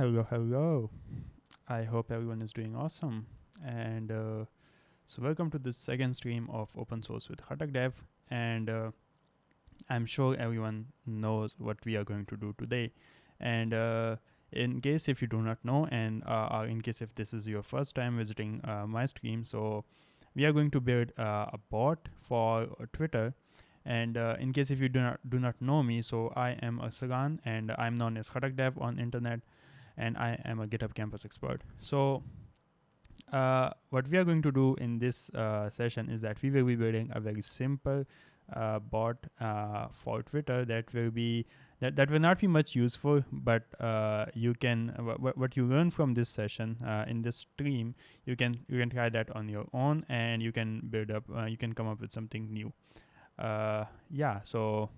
Hello. I hope everyone is doing awesome. And so, welcome to this second stream of Open Source with KhattakDev. And I'm sure everyone knows what we are going to do today. And in case if you do not know, and or in case if this is your first time visiting my stream, so we are going to build a bot for Twitter. And in case if you do not know me, so I am Aslan, and I'm known as KhattakDev on internet, and I am a GitHub campus expert. So, what we are going to do in this session is that we will be building a very simple bot for Twitter that will not be much useful, but you can what you learn from this session in this stream, you can try that on your own, and you can build up you can come up with something new. So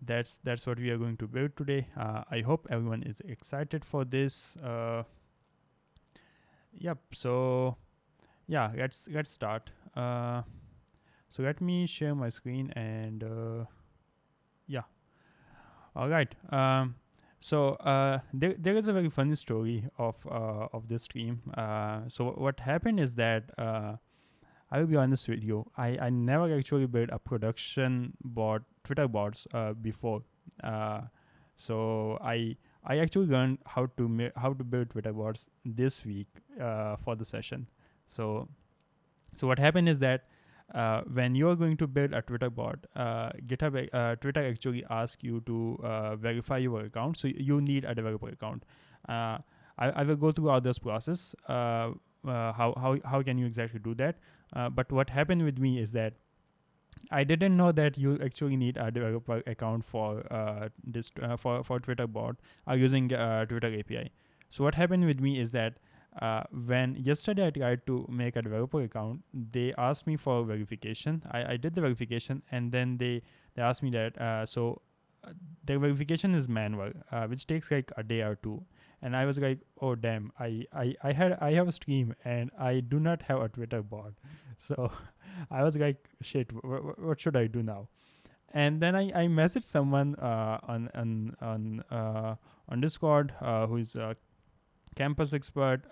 that's what we are going to build today. I hope everyone is excited for this. Yep. So yeah, let's start. So let me share my screen and yeah. All right. There is a very funny story of this stream. So what happened is that I will be honest with you. I never actually built a production bot, Twitter bots before. Uh, so I actually learned how to build Twitter bots this week for the session. So so what happened is that when you are going to build a Twitter bot, Twitter actually asks you to verify your account. So you need a developer account. Uh, I will go through all this process. How can you exactly do that? But what happened with me is that I didn't know that you actually need a developer account for for Twitter bot or using Twitter API. So what happened with me is that when yesterday I tried to make a developer account, they asked me for verification. I did the verification, and then they asked me that the verification is manual, which takes like a day or two. And I was like, oh damn, I have a stream and I do not have a Twitter bot. So I was like, shit, what should I do now? And then I messaged someone on Discord who is a campus expert.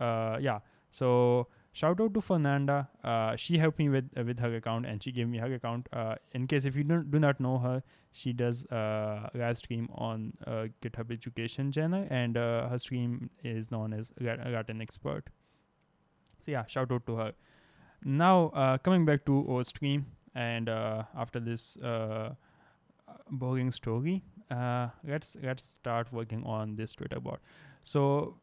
So shout out to Fernanda. She helped me with her account, and she gave me her account. In case if you do not know her, she does live stream on GitHub Education channel, and her stream is known as Latin Expert. So yeah, shout out to her. Now coming back to our stream, and after this boring story, let's start working on this Twitter bot. So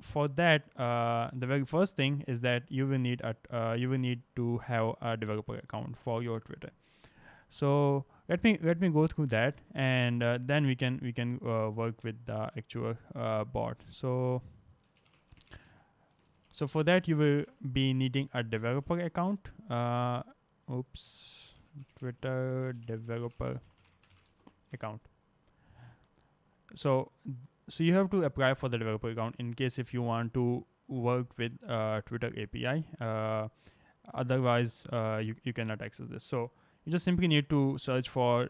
for that, the very first thing is that you will need to have a developer account for your Twitter. So let me go through that, and then we can work with the actual bot. So for that, you will be needing a developer account. Oops, Twitter developer account. So so you have to apply for the developer account in case if you want to work with Twitter API. Otherwise, you cannot access this. So you just simply need to search for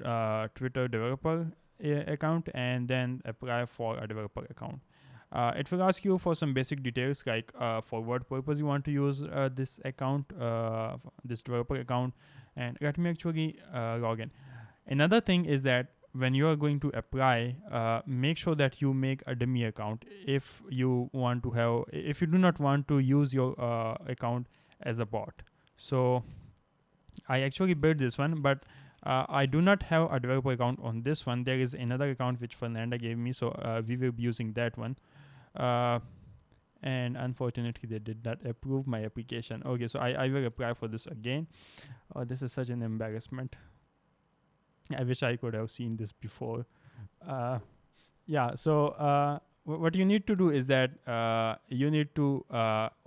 Twitter developer account and then apply for a developer account. It will ask you for some basic details like for what purpose you want to use this account, this developer account, and let me actually log in. Another thing is that when you are going to apply, make sure that you make a dummy account if you do not want to use your account as a bot. So I actually built this one, but I do not have a developer account on this one. There is another account which Fernanda gave me, so we will be using that one. And unfortunately, they did not approve my application. Okay, so I will apply for this again. Oh, this is such an embarrassment. I wish I could have seen this before. Uh, what you need to do is that you need to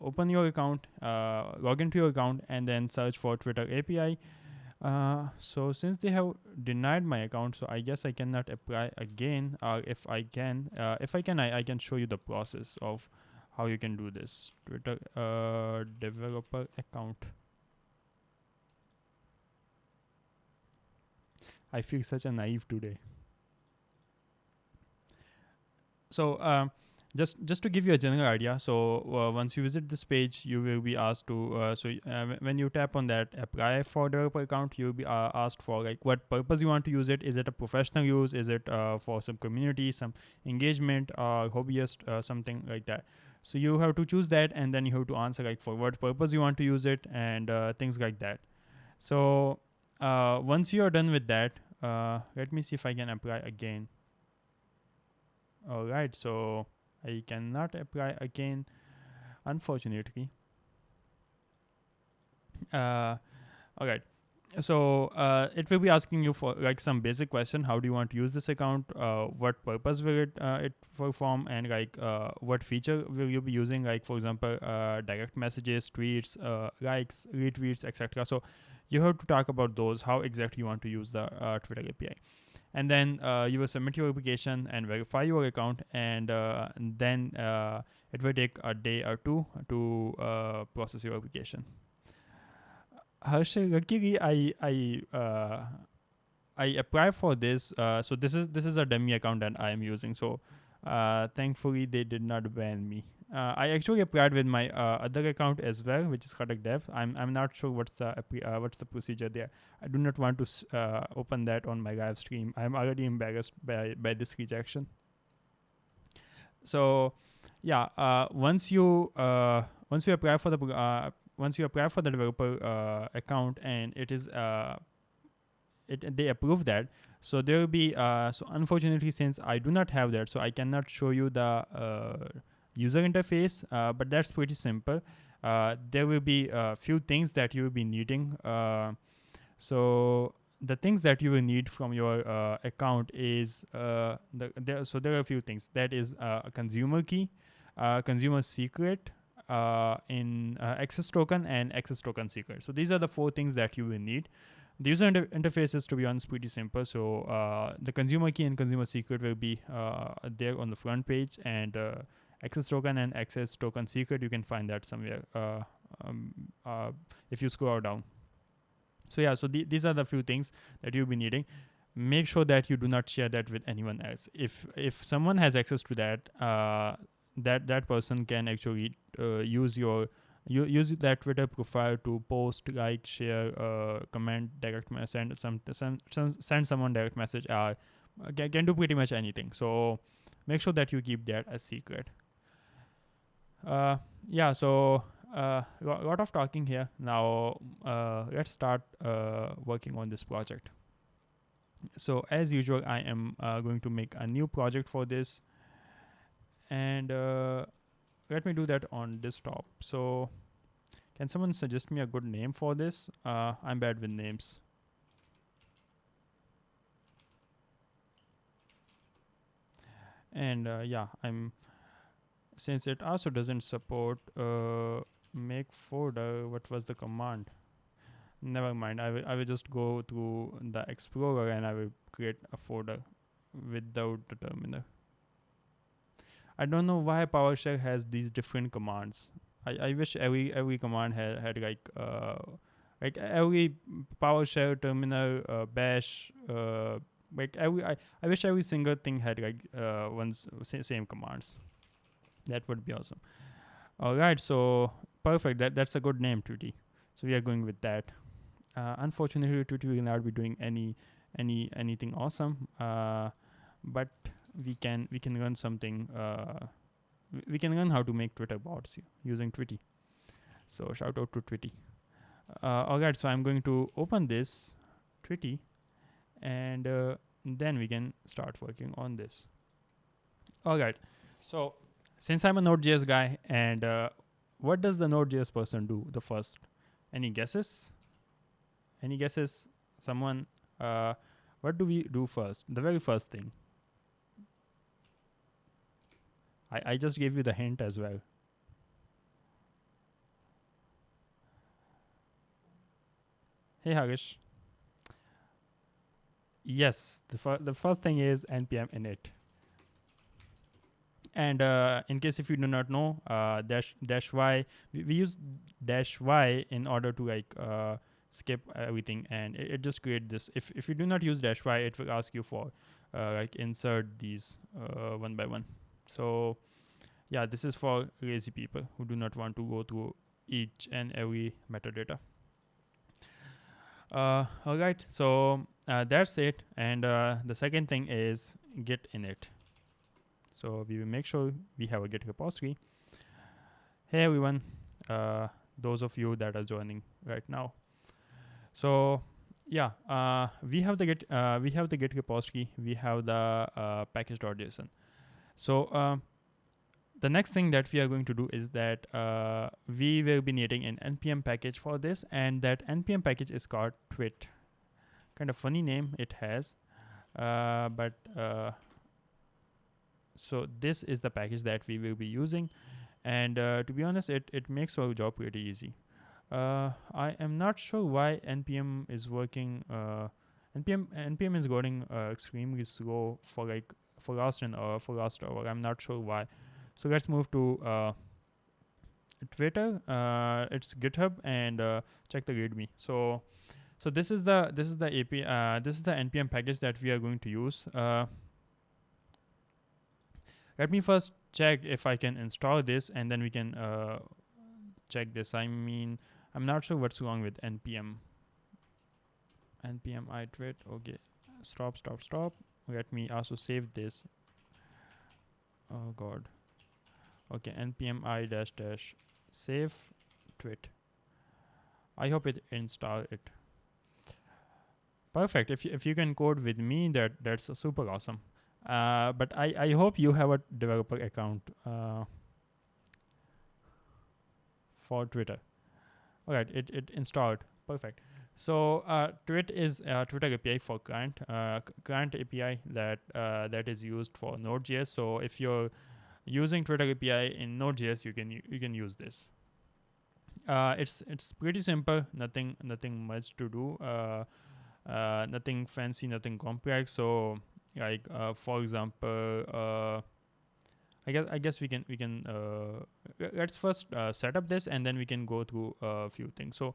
open your account, log into your account, and then search for Twitter API. So since they have denied my account, so I guess I cannot apply again. Or if I can, I can show you the process of how you can do this. Twitter developer account. I feel such a naive today. So just to give you a general idea, so once you visit this page, you will be asked to when you tap on that apply for developer account, you'll be asked for like what purpose you want to use it. Is it a professional use? Is it for some community, some engagement, or hobbyist, something like that? So you have to choose that, and then you have to answer like for what purpose you want to use it, and things like that. So once you are done with that, let me see if I can apply again. All right, so I cannot apply again, unfortunately. Uh, all right. So it will be asking you for like some basic question. How do you want to use this account? What purpose will it perform? And like what feature will you be using? Like for example, direct messages, tweets, likes, retweets, etc. So you have to talk about those. How exactly you want to use the Twitter API, and then you will submit your application and verify your account, and then it will take a day or two to process your application. Harshal, luckily I apply for this. So this is a dummy account that I am using. So thankfully they did not ban me. I actually applied with my other account as well, which is KhattakDev. I'm not sure what's the procedure there. I do not want to open that on my live stream. I'm already embarrassed by this rejection. So yeah, once you apply for the once you apply for the developer account, and it is they approve that, so there will be so unfortunately, since I do not have that, so I cannot show you the user interface, but that's pretty simple. There will be a few things that you will be needing. So the things that you will need from your account is so there are a few things. That is a consumer key, consumer secret, in access token, and access token secret. So these are the four things that you will need. The user interface is, to be honest, pretty simple. So the consumer key and consumer secret will be there on the front page, and access token and access token secret, you can find that somewhere um, uh, if you scroll down. So yeah, so these are the few things that you'll be needing. Make sure that you do not share that with anyone else. If someone has access to that, that person can actually use use that Twitter profile to post, like, share, comment, direct message, send someone direct message, or can do pretty much anything. So make sure that you keep that a secret. Uh, yeah. So lot of talking here. Now let's start working on this project. So as usual, I am going to make a new project for this, and let me do that on desktop. So can someone suggest me a good name for this? I'm bad with names. And yeah, I'm since it also doesn't support make folder. What was the command? Never mind. I will just go to the Explorer, and I will create a folder without the terminal. I don't know why PowerShell has these different commands. I wish every command had like every PowerShell, terminal, bash, like I wish every single thing had like same commands. That would be awesome. All right, so perfect. That's a good name, Tutti. So we are going with that. Unfortunately, Tutti will not be doing anything awesome. But we can learn something. We can learn how to make Twitter bots using Twitty. So shout out to Twitty. All right, so I'm going to open this Twitty, and then we can start working on this. All right, so since I'm a Node.js guy, and what does the Node.js person do the first? Any guesses? Any guesses? Someone? What do we do first? The very first thing. I just gave you the hint as well. Hey Harish. Yes, the first thing is npm init. And in case if you do not know, dash y, we use dash y in order to like skip everything, and it just create this. If you do not use dash y, it will ask you for like insert these one by one. So yeah, this is for lazy people who do not want to go through each and every metadata. All right, so that's it. And the second thing is git init. So we will make sure we have a git repository. Hey everyone, uh, those of you that are joining right now. So yeah, we have the git repository, we have the package.json. So the next thing that we are going to do is that we will be needing an npm package for this, and that npm package is called twit. Kind of funny name it has, but so this is the package that we will be using, and to be honest, it makes our job pretty easy. I am not sure why npm is working. Npm is going extremely slow for like for last an hour, for last hour. I'm not sure why. So let's move to Twitter. It's GitHub, and check the README. So this is the API. This is the npm package that we are going to use. Let me first check if I can install this, and then we can check this. I mean, I'm not sure what's wrong with npm. Npm iterate. Okay, stop. Let me also save this. Oh god. Okay, npm I dash dash save twit. I hope it install it. Perfect. If you can code with me, that's super awesome. But I hope you have a developer account for Twitter. All right, it installed. Perfect. So Twit is Twitter API for client, client API that is used for Node.js. So if you're using Twitter API in Node.js, you can use this. It's pretty simple. Nothing much to do. Nothing fancy, nothing complex. So like for example, I guess we can let's first set up this, and then we can go through a few things. So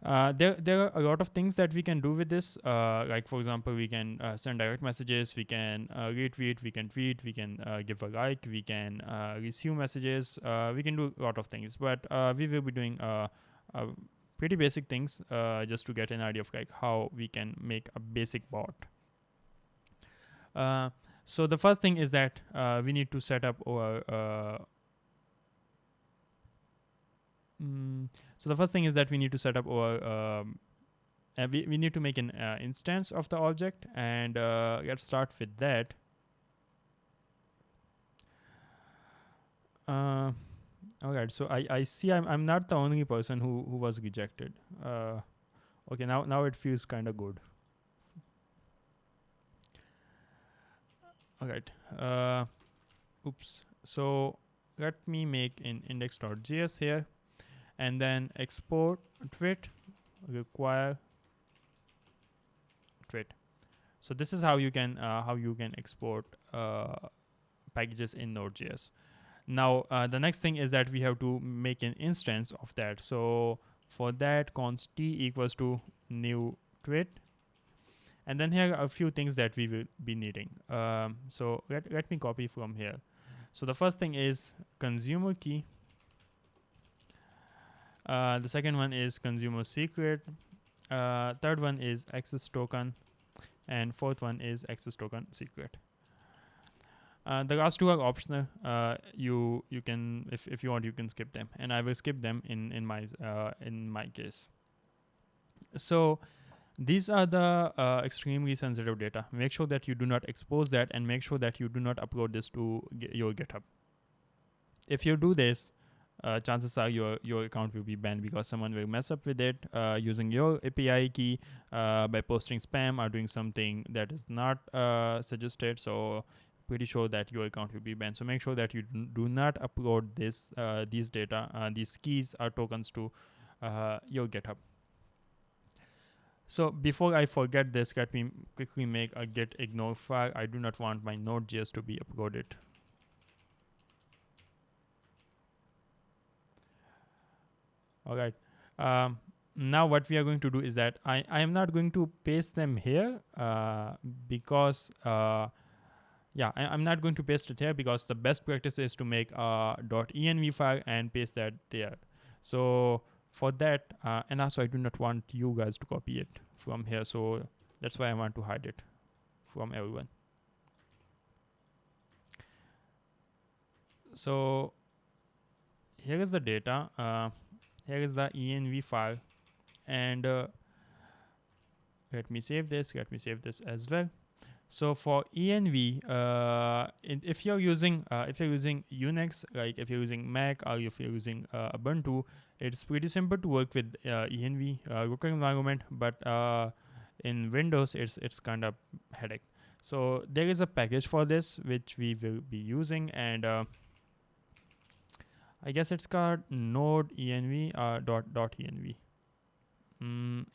there are a lot of things that we can do with this. Like for example, we can send direct messages, we can retweet, we can tweet, we can give a like, we can receive messages. We can do a lot of things, but we will be doing pretty basic things just to get an idea of like how we can make a basic bot. So the first thing is that we need to set up our so the first thing is that we need to set up our we need to make an instance of the object, and let's start with that. Alright, so I see I'm not the only person who was rejected. Okay, now it feels kind of good. Alright, oops. So let me make an index.js here, and then export twit require twit. So this is how you can export packages in Node.js. Now the next thing is that we have to make an instance of that. So for that, const t equals to new twit, and then here are a few things that we will be needing. So let me copy from here. So the first thing is consumer key. The second one is consumer secret. Third one is access token, and fourth one is access token secret. The last two are optional. You can, if you want, you can skip them, and I will skip them in my case. So these are the extremely sensitive data. Make sure that you do not expose that, and make sure that you do not upload this to your GitHub. If you do this, chances are your account will be banned because someone will mess up with it using your API key by posting spam or doing something that is not suggested. So pretty sure that your account will be banned. So make sure that you do not upload these data, these keys or tokens to your GitHub. So before I forget this, let me quickly make a git ignore file. I do not want my Node.js to be uploaded. All right. Now what we are going to do is that I am not going to paste them here because Yeah, I'm not going to paste it here because the best practice is to make a .env file and paste that there. So for that, and also I do not want you guys to copy it from here, so that's why I want to hide it from everyone. So here is the data. Here is the env file, and let me save this. Let me save this as well. So for env, if you're using Unix, like if you're using Mac or if you're using Ubuntu, it's pretty simple to work with env local environment. But in Windows, it's kind of headache. So there is a package for this which we will be using, and I guess it's called node env dot env.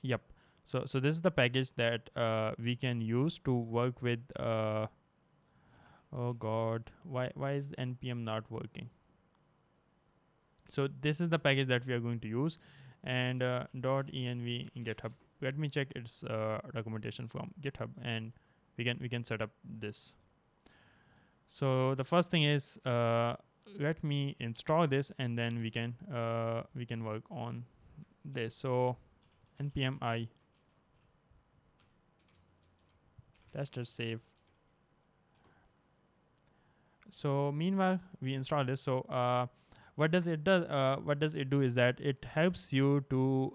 Yep. So this is the package that we can use to work with. Oh God, why is npm not working? So this is the package that we are going to use, and .env in GitHub. Let me check its documentation from GitHub, and we can set up this. So the first thing is let me install this, and then we can work on this. So npm I tester save. So meanwhile we install this. So what does it do is that it helps you to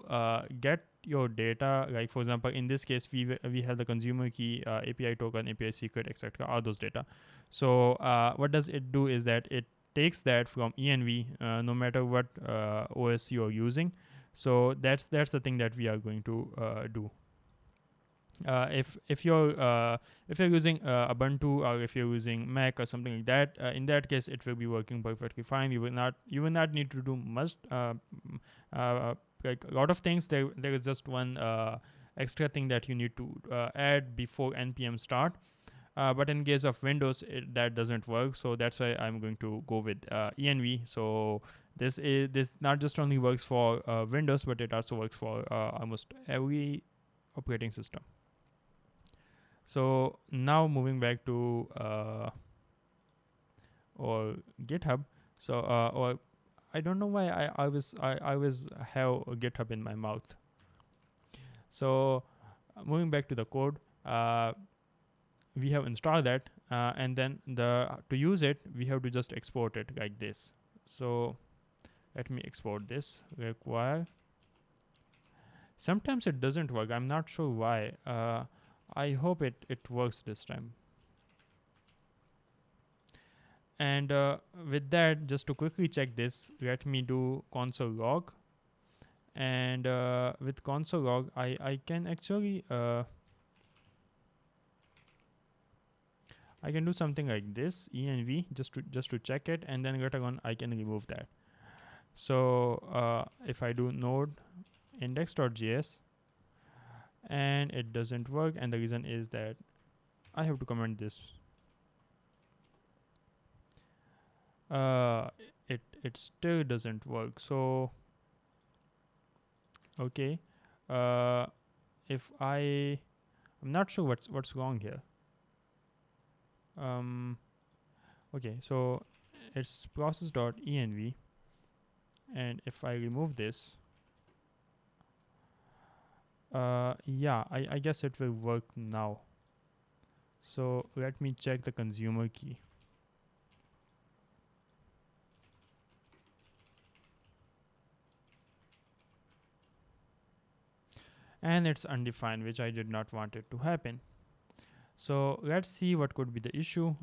get your data. Like for example, in this case we have the consumer key, API token, API secret, etc., all those data. So what does it do is that it takes that from env, no matter what OS you're using. So that's the thing that we are going to do. If you're using Ubuntu, or if you're using Mac or something like that, in that case it will be working perfectly fine. You will not need to do much, like a lot of things. There is just one extra thing that you need to add before npm start. But in case of Windows, that doesn't work. So that's why I'm going to go with env. So this not just only works for Windows, but it also works for almost every operating system. So now moving back to or GitHub. So or I don't know why I always have a GitHub in my mouth. So moving back to the code, we have installed that, and then to use it we have to just export it like this. So let me export this. Require. Sometimes it doesn't work. I'm not sure why. I hope it works this time. And with that, just to quickly check this, let me do console log. And with console log, I can actually I can do something like this, env, just to check it, and then later on I can remove that. So if I do node index.js, and it doesn't work, and the reason is that I have to comment this. Uh, it still doesn't work. So okay, if I'm not sure what's wrong here. um okay, so it's process.env, and if I remove this, yeah, I guess it will work now. So let me check the consumer key. And it's undefined, which I did not want it to happen. So let's see what could be the issue.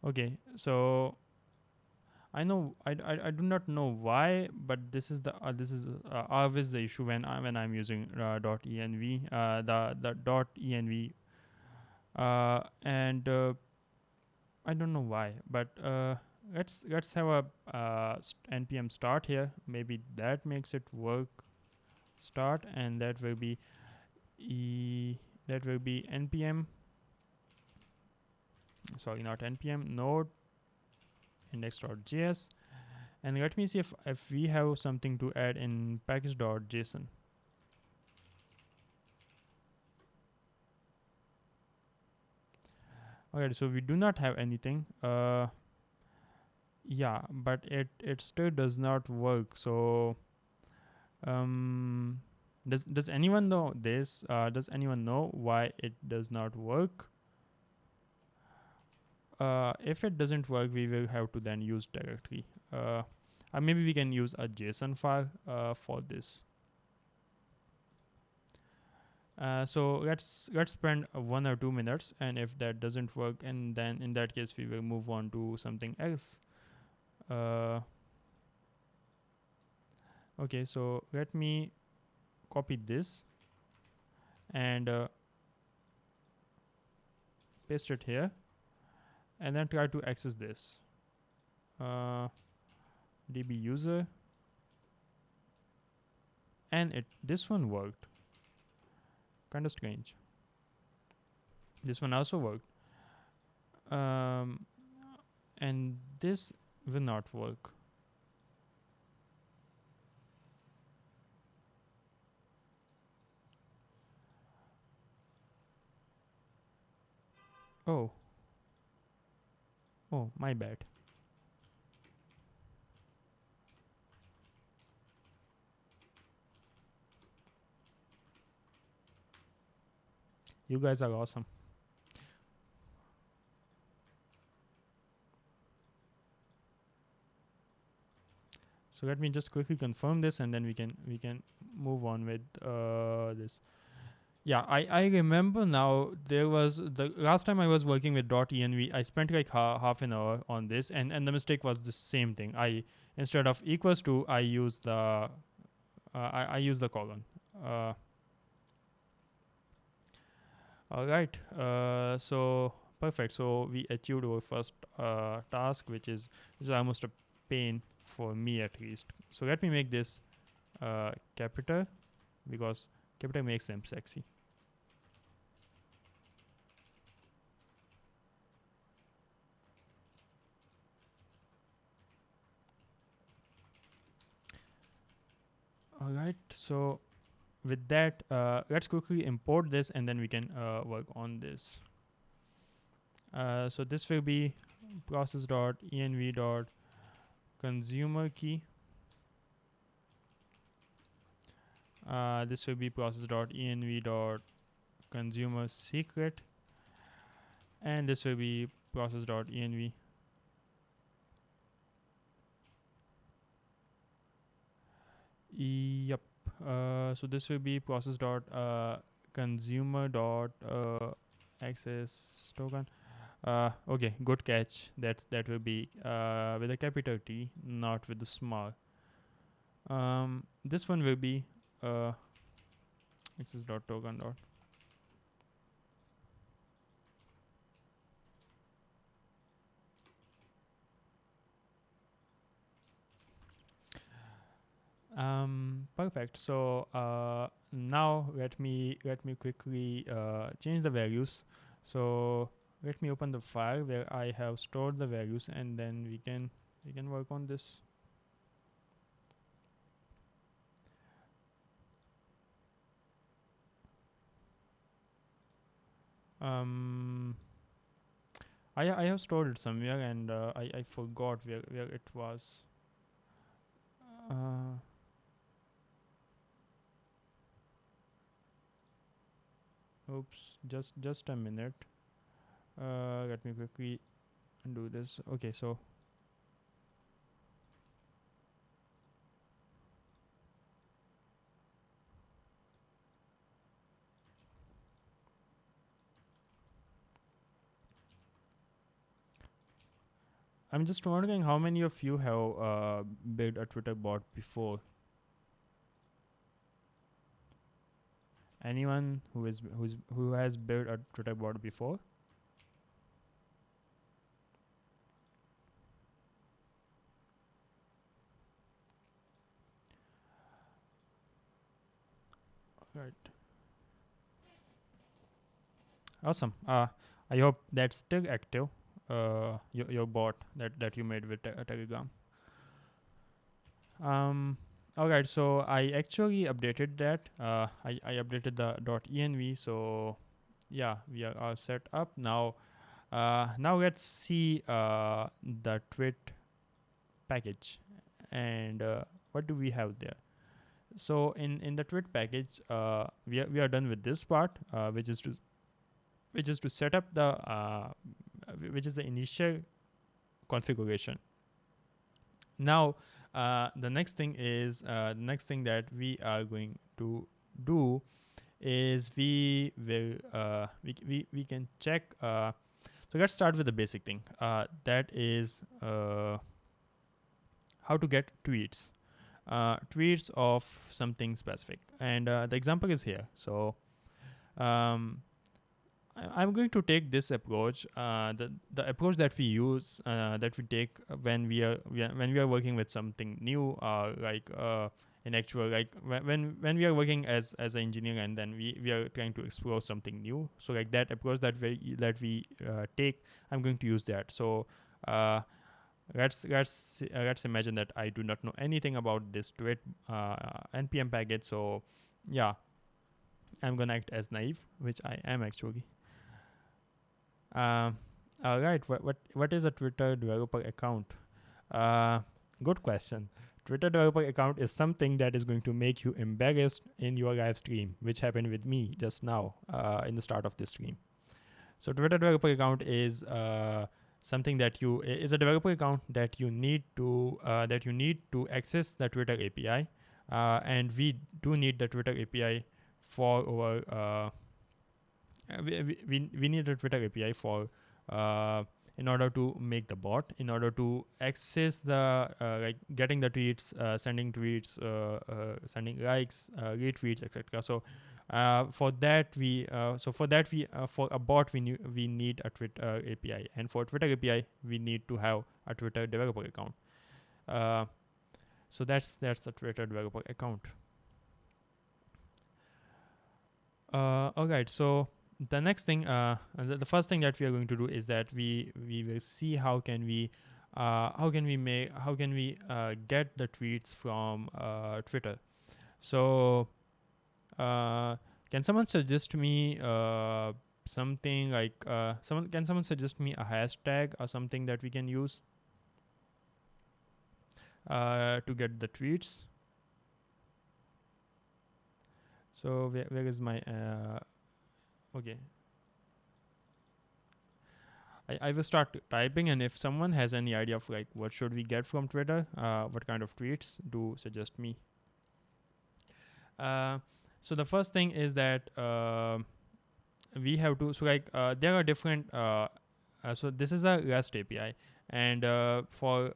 Okay, so I do not know why, but this is always the issue when I'm using .env, the .env, and I don't know why, but let's have a npm start here. Maybe that makes it work. Start, and that will be npm. Sorry, not npm. Node index.js, and let me see if we have something to add in package.json. Alright, so we do not have anything. Yeah, but it still does not work. So um, does anyone know this? Does anyone know why it does not work? If it doesn't work, we will have to then use directory. Or maybe we can use a JSON file for this. So let's spend 1 or 2 minutes, and if that doesn't work, and then in that case we will move on to something else. Uh, okay, so let me copy this and paste it here, and then try to access this. Uh, DB user, and this one worked. Kind of strange. This one also worked. Um, and this will not work. Oh, oh, my bad. You guys are awesome. So let me just quickly confirm this, and then we can move on with this. Yeah, I remember now. There was the last time I was working with .env. I spent like half an hour on this, and the mistake was the same thing. I instead of equals to, I use the I use the colon. Uh, all right. So perfect. So we achieved our first task, which is almost a pain for me at least. So let me make this capital, because capital makes them sexy. All right. So with that, let's quickly import this, and then we can work on this. So this will be process.env.consumer key. This will be process.env.consumer secret, and this will be process.env. Yep. So this will be process.consumer access token. Okay, good catch. That will be with a capital T, not with the small. This one will be access.token. Perfect. So now let me quickly change the values. So let me open the file where I have stored the values, and then we can work on this. Um, I have stored it somewhere, and I forgot where it was. Uh, Oops, just a minute. Let me quickly do this. Okay, so I'm just wondering how many of you have built a Twitter bot before. Anyone who has built a Twitter bot before? Right. Awesome. I hope that's still active. Your bot that you made with Telegram. Um. All right. So I actually updated that. I updated the .env. So yeah, we are all set up now. Now let's see the tweet package, and what do we have there. So in the tweet package, we are done with this part, which is to set up the which is the initial configuration. Now the next thing that we are going to do is we can check. So let's start with the basic thing. That is how to get tweets of something specific, and the example is here. So um, I'm going to take this approach, the approach that we use, that we take when we are working with something new, like in actual, like when we are working as an engineer, and then we are trying to explore something new. So like that approach that we take, I'm going to use that. So uh, let's imagine that I do not know anything about this tweet npm package. So yeah, I'm gonna act as naive, which I am actually. Um, all right. What is a Twitter developer account? Uh, Good question. Twitter developer account is something that is going to make you embarrassed in your live stream, which happened with me just now in the start of this stream. So Twitter developer account is something that is a developer account that you need to access the Twitter API, and we do need the Twitter API for our we need a Twitter API for uh, in order to make the bot, in order to access the like getting the tweets, sending tweets, sending likes, retweets, etc. So for a bot we need a Twitter API, and for Twitter API we need to have a Twitter developer account. Uh, so that's a Twitter developer account. All right. So the next thing, the first thing that we are going to do is that we will see how can we get the tweets from Twitter. So uh, can someone suggest me something like someone suggest me a hashtag or something that we can use to get the tweets? So where is my okay. I will start typing, and if someone has any idea of like what should we get from Twitter, what kind of tweets, do suggest me. Uh, so the first thing is that we have to there are different. So this is a REST API, and for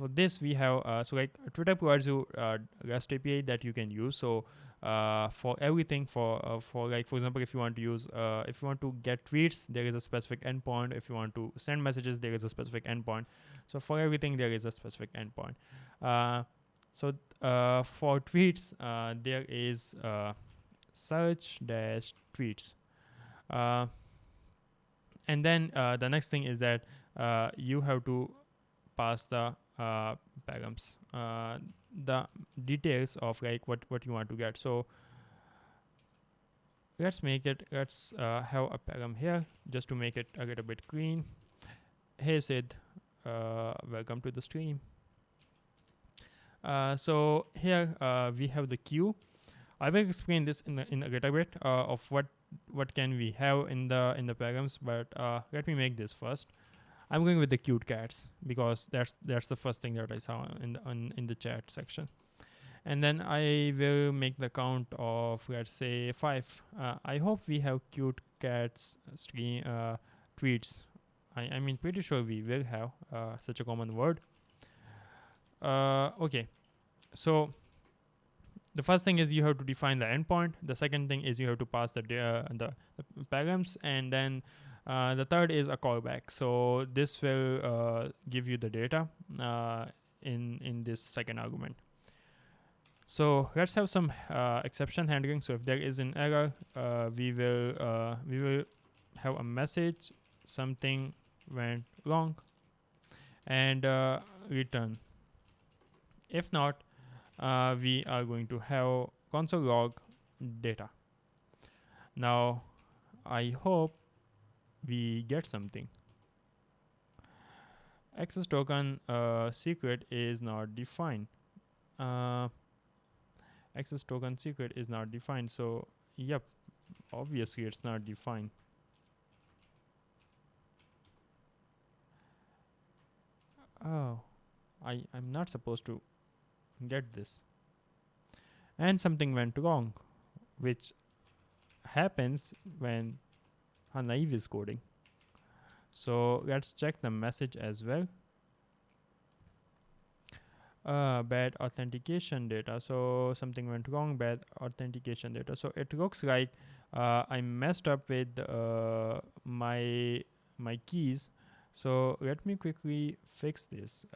this we have Twitter provides you REST API that you can use. So for everything, for like for example, if you want to get tweets, there is a specific endpoint. If you want to send messages, there is a specific endpoint. So for everything there is a specific endpoint. For tweets, there is search dash tweets. Uh, and then the next thing is that you have to pass the params, the details of like what you want to get. So let's have a param here just to make it a little bit clean. Hey Sid, welcome to the stream. So here we have the queue. I will explain this in a little bit of what can we have in the params, but let me make this first. I'm going with the cute cats because that's the first thing that I saw in the chat section, and then I will make the count of, let's say, 5. I hope we have cute cats tweets. I mean, pretty sure we will have such a common word. Okay, so the first thing is you have to define the endpoint. The second thing is you have to pass the params, and then the third is a callback. So this will give you the data in this second argument. So let's have some exception handling. So if there is an error, we will have a message something went wrong and return. If not, we are going to have console log data. Now, I hope we get something. Access token secret is not defined. Uh, Access token secret is not defined. So, yep, obviously it's not defined. Oh, I'm not supposed to get this. And something went wrong, which happens when a naive is coding. So let's check the message as well. Bad authentication data. So something went wrong. Bad authentication data. So it looks like I messed up with my keys. So let me quickly fix this.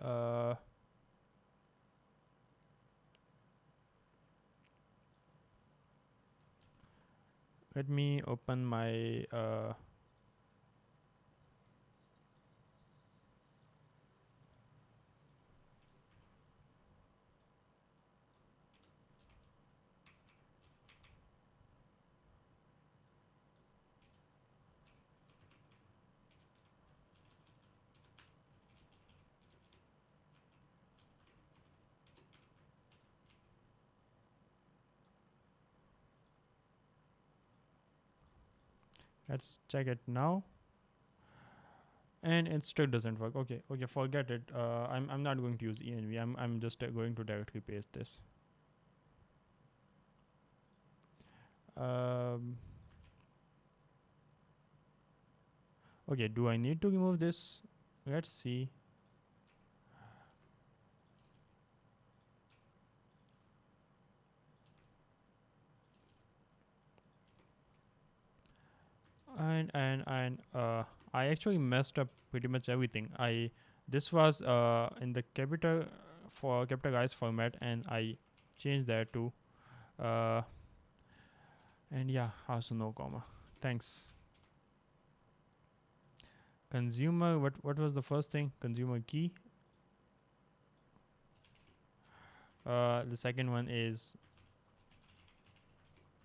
Let me open my let's check it now. And it still doesn't work. Okay, forget it. I'm not going to use env. I'm just going to directly paste this. um, okay, do I need to remove this? Let's see. And I actually messed up pretty much everything. I This was in the capital for capitalized format, and I changed that to uh, and yeah, also no comma. Thanks. Consumer, what was the first thing? Consumer key. The second one is,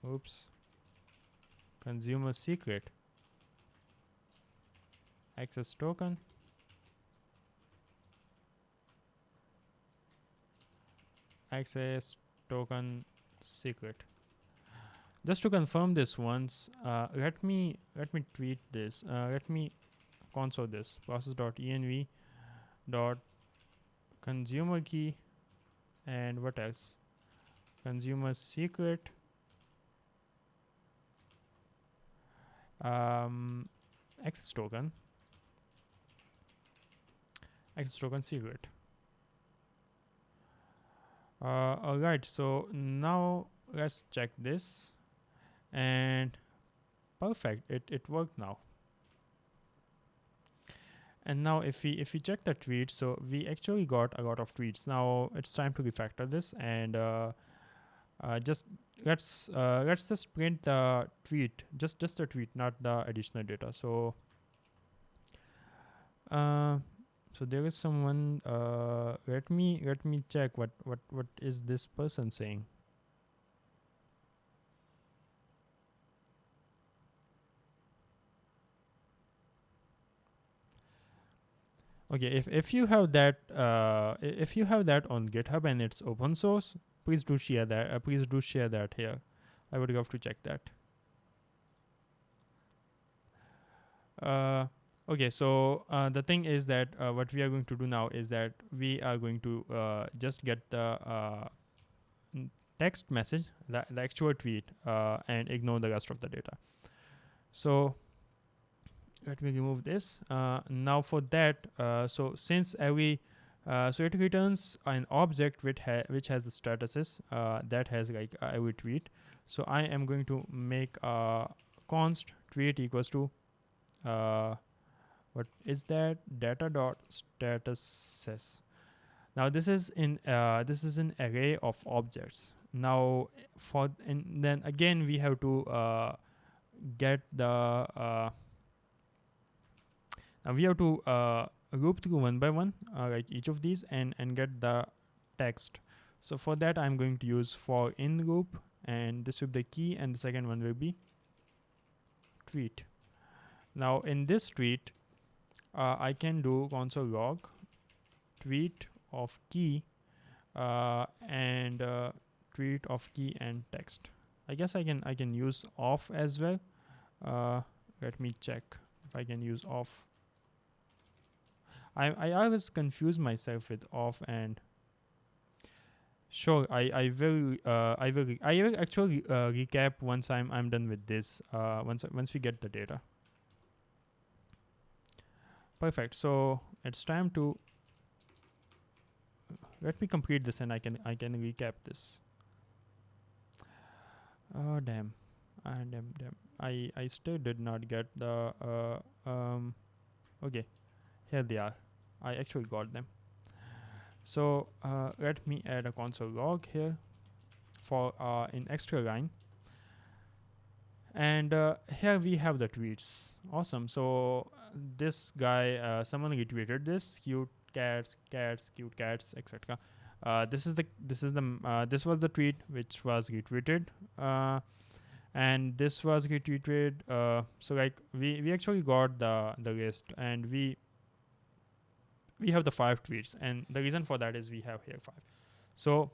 oops, consumer secret. Access token. Access token secret. Just to confirm this once, let me tweet this. Let me console this process.env dot consumer key, and what else? Consumer secret. Um, access token. Access token secret. Alright, so now let's check this, and perfect. It worked now. And now if we check the tweets, so we actually got a lot of tweets. Now it's time to refactor this, and just let's just print the tweet, just the tweet, not the additional data. So uh, so there is someone. Let me check what is this person saying. Okay, if you have that if you have that on GitHub and it's open source, please do share that. Please do share that here. I would love to check that. Uh, okay, so the thing is that what we are going to do now is that we are going to just get the text message, the actual tweet, and ignore the rest of the data. So let me remove this. Now for that, so since every so it returns an object which has the statuses that has like every tweet. So I am going to make a const tweet equals to what is that, data dot statuses. Now this is an array of objects. Now and then again we have to get the now we have to loop through one by one, like each of these, and get the text. So for that I'm going to use for in loop, and this will be the key, and the second one will be tweet. Now in this tweet, I can do console log tweet of key and tweet of key and text. I guess I can use off as well. Let me check if I can use off. I always confuse myself with off and sure. I will actually recap once I'm done with this. Once we get the data. Perfect. So it's time to let me complete this and I can recap this. Oh damn. Damn. I still did not get the okay, here they are. I actually got them. So let me add a console log here for in extra line. And here we have the tweets. Awesome. So this guy, someone retweeted this cute cats, cute cats, etc. This was the tweet which was retweeted. And this was retweeted. So like we actually got the list, and we have the 5 tweets, and the reason for that is we have here 5. So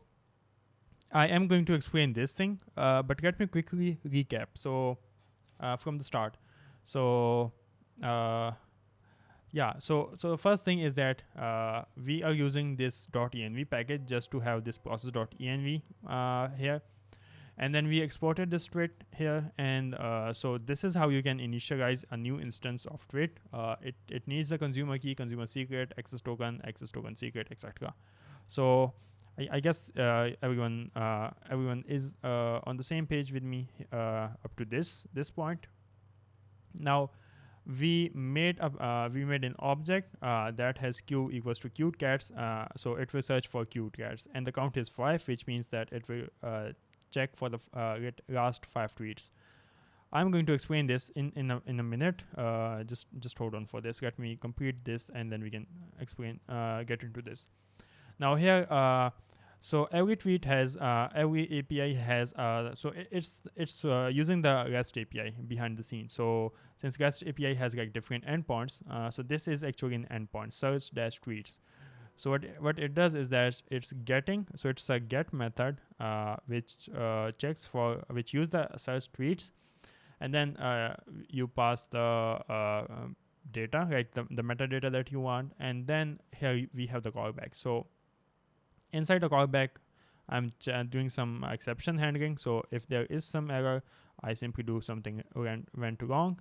I am going to explain this thing, but let me quickly recap. So from the start. So yeah, so the first thing is that we are using this .env package just to have this process.env here, and then we exported this tweet here, and so this is how you can initialize a new instance of tweet. It needs the consumer key, consumer secret, access token secret, etc. So I guess everyone is on the same page with me up to this point. Now we made an object that has q equals to cute cats. So it will search for cute cats, and the count is 5, which means that it will check for the last 5 tweets. I'm going to explain this in a minute. Just hold on for this. Let me complete this, and then we can get into this. Now here, so every tweet has every API has so it's using the REST API behind the scenes. So since REST API has like different endpoints, so this is actually an endpoint, search dash tweets. So what it does is that it's getting, so it's a get method which checks for, which use the search tweets, and then you pass the data, like the metadata that you want, and then here we have the callback. So inside the callback, I'm doing some exception handling. So if there is some error, I simply do something went wrong,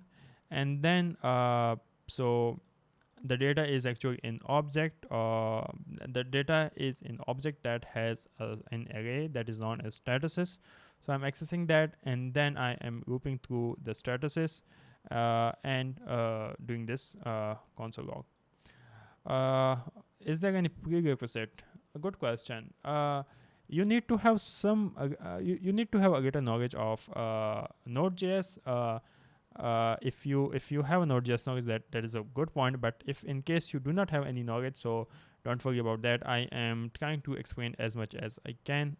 and then so the data is actually in object. The data is in object that has an array that is known as statuses. So I'm accessing that, and then I am looping through the statuses and doing this console log. Is there any prerequisite? A good question. You need to have some. You need to have a little knowledge of Node.js. If you have a Node.js knowledge, that is a good point. But if in case you do not have any knowledge, so don't worry about that. I am trying to explain as much as I can.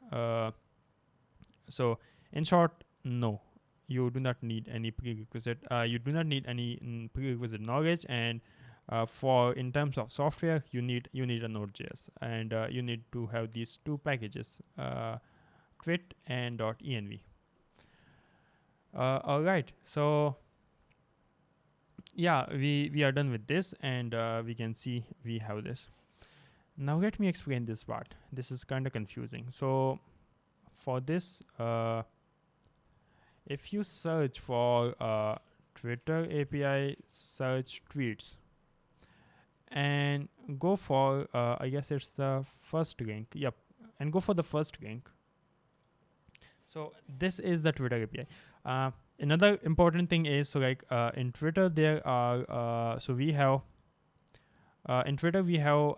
So in short, no, you do not need any prerequisite. You do not need any prerequisite knowledge, and for in terms of software, you need a Node.js, and you need to have these 2 packages, twit and .env. All right, so yeah, we are done with this, and we can see we have this. Now let me explain this part. This is kind of confusing. So for this, if you search for Twitter API search tweets and go for I guess it's the first link. Yep, and go for the first link. So this is the Twitter API. Another important thing is, so like in Twitter there are so we have in Twitter we have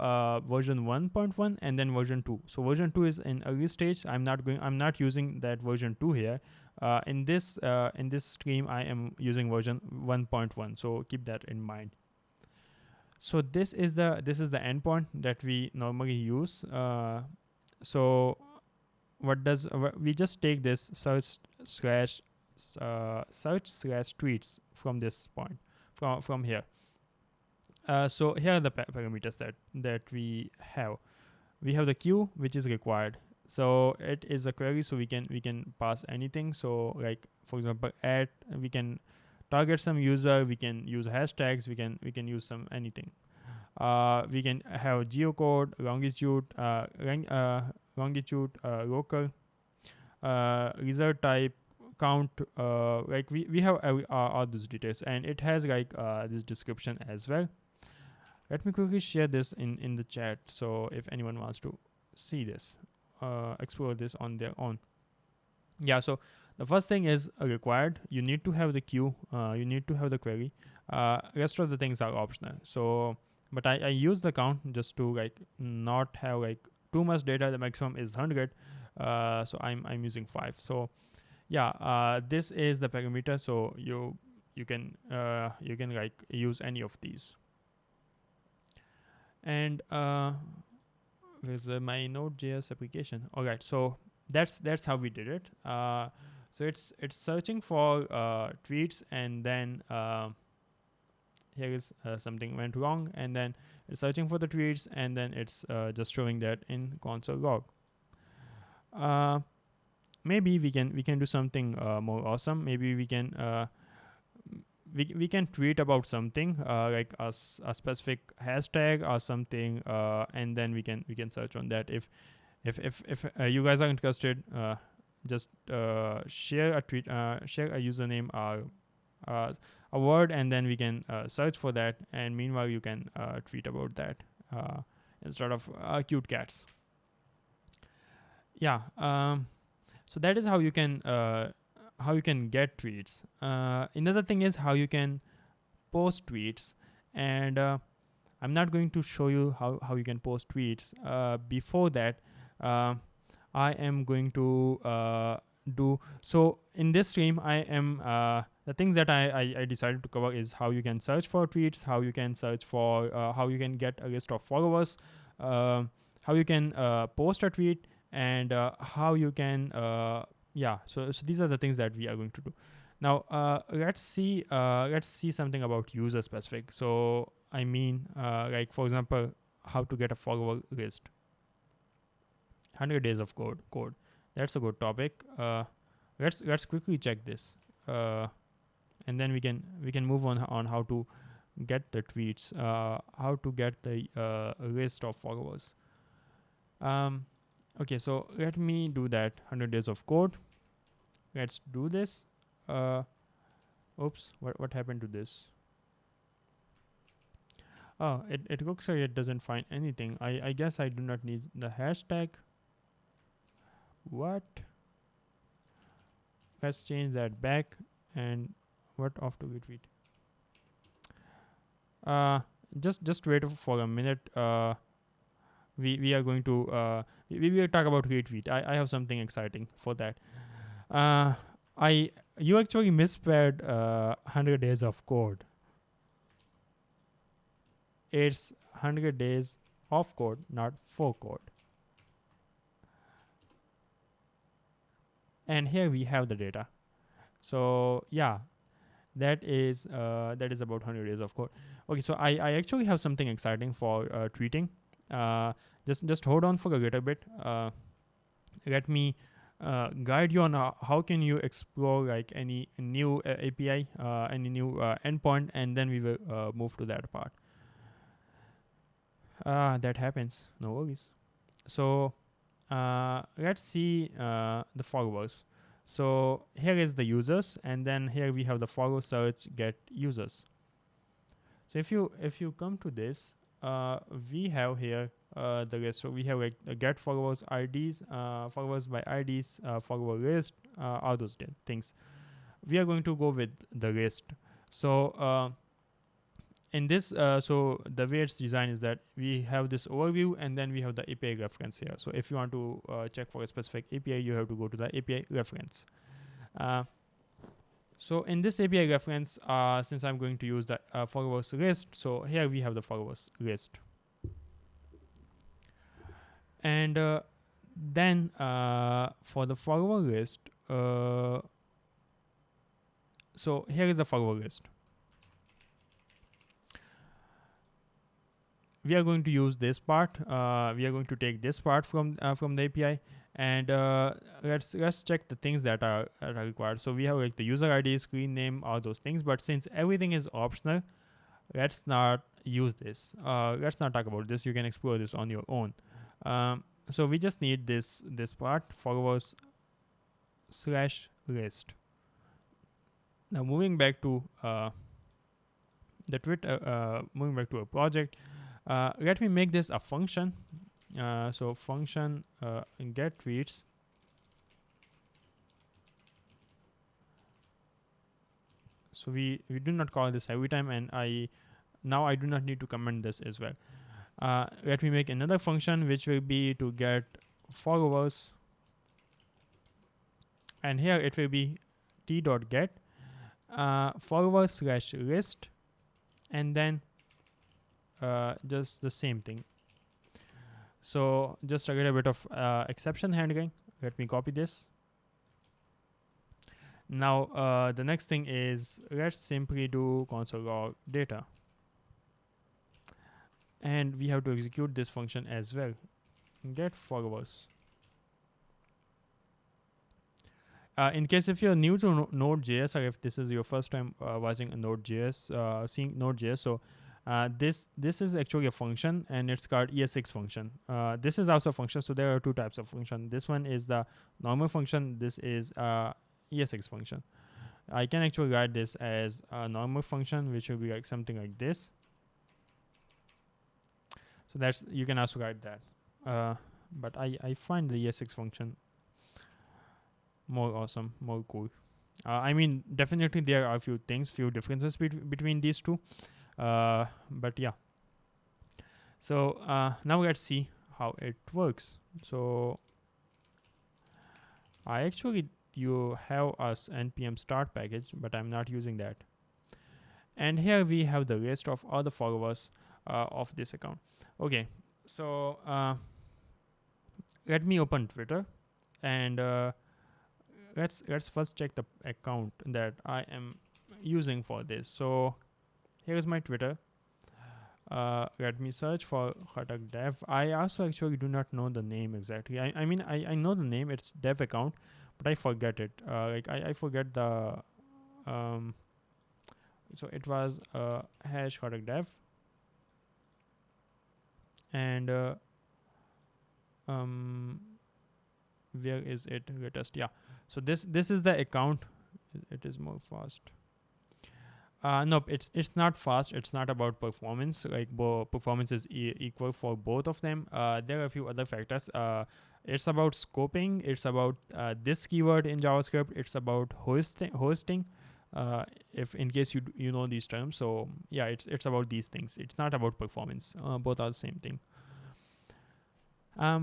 version 1.1 and then version 2. So version 2 is in early stage. I'm not using that version 2 here. In this stream I am using version 1.1. So keep that in mind. So this is the endpoint that we normally use. So what does we just take this search slash tweets from this point, from here. So here are the parameters that we have. We have the queue, which is required. So it is a query, so we can pass anything. So like for example, at we can target some user, we can use hashtags, we can use some anything. We can have geocode, longitude, local, result type, count. Like we have all these details, and it has like this description as well. Let me quickly share this in the chat, so if anyone wants to see this, explore this on their own. Yeah, so the first thing is required. You need to have the queue, you need to have the query. Rest of the things are optional. So but I use the count just to like not have like too much data. The maximum is 100, so I'm using 5. So yeah, this is the parameter. So you can like use any of these. And with my Node.js application. All right, so that's how we did it. So it's searching for tweets, and then here is something went wrong, and then it's searching for the tweets, and then it's just showing that in console log. Uh, Maybe we can do something more awesome. Maybe we can tweet about something, like a specific hashtag or something, and then we can search on that. If you guys are interested, just share a tweet, share a username or a word, and then we can search for that, and meanwhile you can tweet about that, instead of cute cats. Yeah. So that is how you can get tweets. Another thing is how you can post tweets, and I'm not going to show you how you can post tweets. Before that, uh, I am going to do so in this stream. I am the things that I decided to cover is how you can search for tweets, how you can search for how you can get a list of followers, uh, how you can post a tweet, and how you can yeah. So these are the things that we are going to do. Now let's see something about user specific. So I mean, like for example, how to get a follower list. 100 days of code. That's a good topic. Let's quickly check this, uh, and then we can move on how to get the tweets, how to get the list of followers. um okay, so let me do that. 100 days of code. Let's do this. uh Oops, what happened to this? Oh, it looks like it doesn't find anything. I guess I do not need the hashtag. What? Let's change that back. And what off to retweet? uh just wait for a minute. We are going to we will talk about retweet. I have something exciting for that. uh I You actually misspelled 100 days of code. It's 100 days of code, not for code. And here we have the data. So yeah, that is about 100 days of code. Okay, so I actually have something exciting for tweeting. uh, just hold on for a little bit. Let me guide you on how can you explore like any new API, any new endpoint, and then we will move to that part. That happens, no worries. So let's see the followers. So here is the users, and then here we have the follow search get users. So if you come to this, we have here the list. So we have like get followers IDs, followers by IDs, follower list, all those things. We are going to go with the list. So in this, so the way it's designed is that we have this overview, and then we have the API reference here. So if you want to check for a specific API, you have to go to the API reference. Uh, so in this API reference, since I'm going to use the followers list, so here we have the followers list. And then for the follower list, so here is the follower list. we are going to use this part. We are going to take this part from the API, and let's check the things that are required. So we have like the user ID, screen name, all those things. But since everything is optional, let's not use this. Let's not talk about this. You can explore this on your own. So we just need this part, followers slash list. Now moving back to the Twitter, moving back to a project. Let me make this a function. So function get tweets. So we do not call this every time, and I do not need to comment this as well. Let me make another function which will be to get followers, and here it will be t.get followers slash list, and then just the same thing. So just a little bit of exception handling. Let me copy this. Now the next thing is, let's simply do console log data, and we have to execute this function as well. Get followers. In case if you're new to Node.js, or if this is your first time watching a Node.js, seeing Node.js, so this is actually a function, and it's called ES6 function. This is also a function, so there are two types of function. This one is the normal function. This is ES6 function. I can actually write this as a normal function, which will be like something like this. So that's, you can also write that. But I find the ES6 function more awesome, more cool. I mean, definitely there are a few differences between these two. But yeah. So now let's see how it works. So I actually you have us npm start package, but I'm not using that. And here we have the list of all the followers of this account. Okay, so let me open Twitter, and let's first check the account that I am using for this. So here is my Twitter. Let me search for KhattakDev. I also actually do not know the name exactly. I mean, I know the name, it's dev account, but I forget it. Like I forget the so it was hash KhattakDev, and where is it? Latest, yeah. So this is the account. It is more fast. Nope, it's not fast. It's not about performance. Like performance is equal for both of them. There are a few other factors. It's about scoping. It's about this keyword in JavaScript. It's about hosting. If in case you know these terms. So yeah, it's about these things. It's not about performance. Both are the same thing.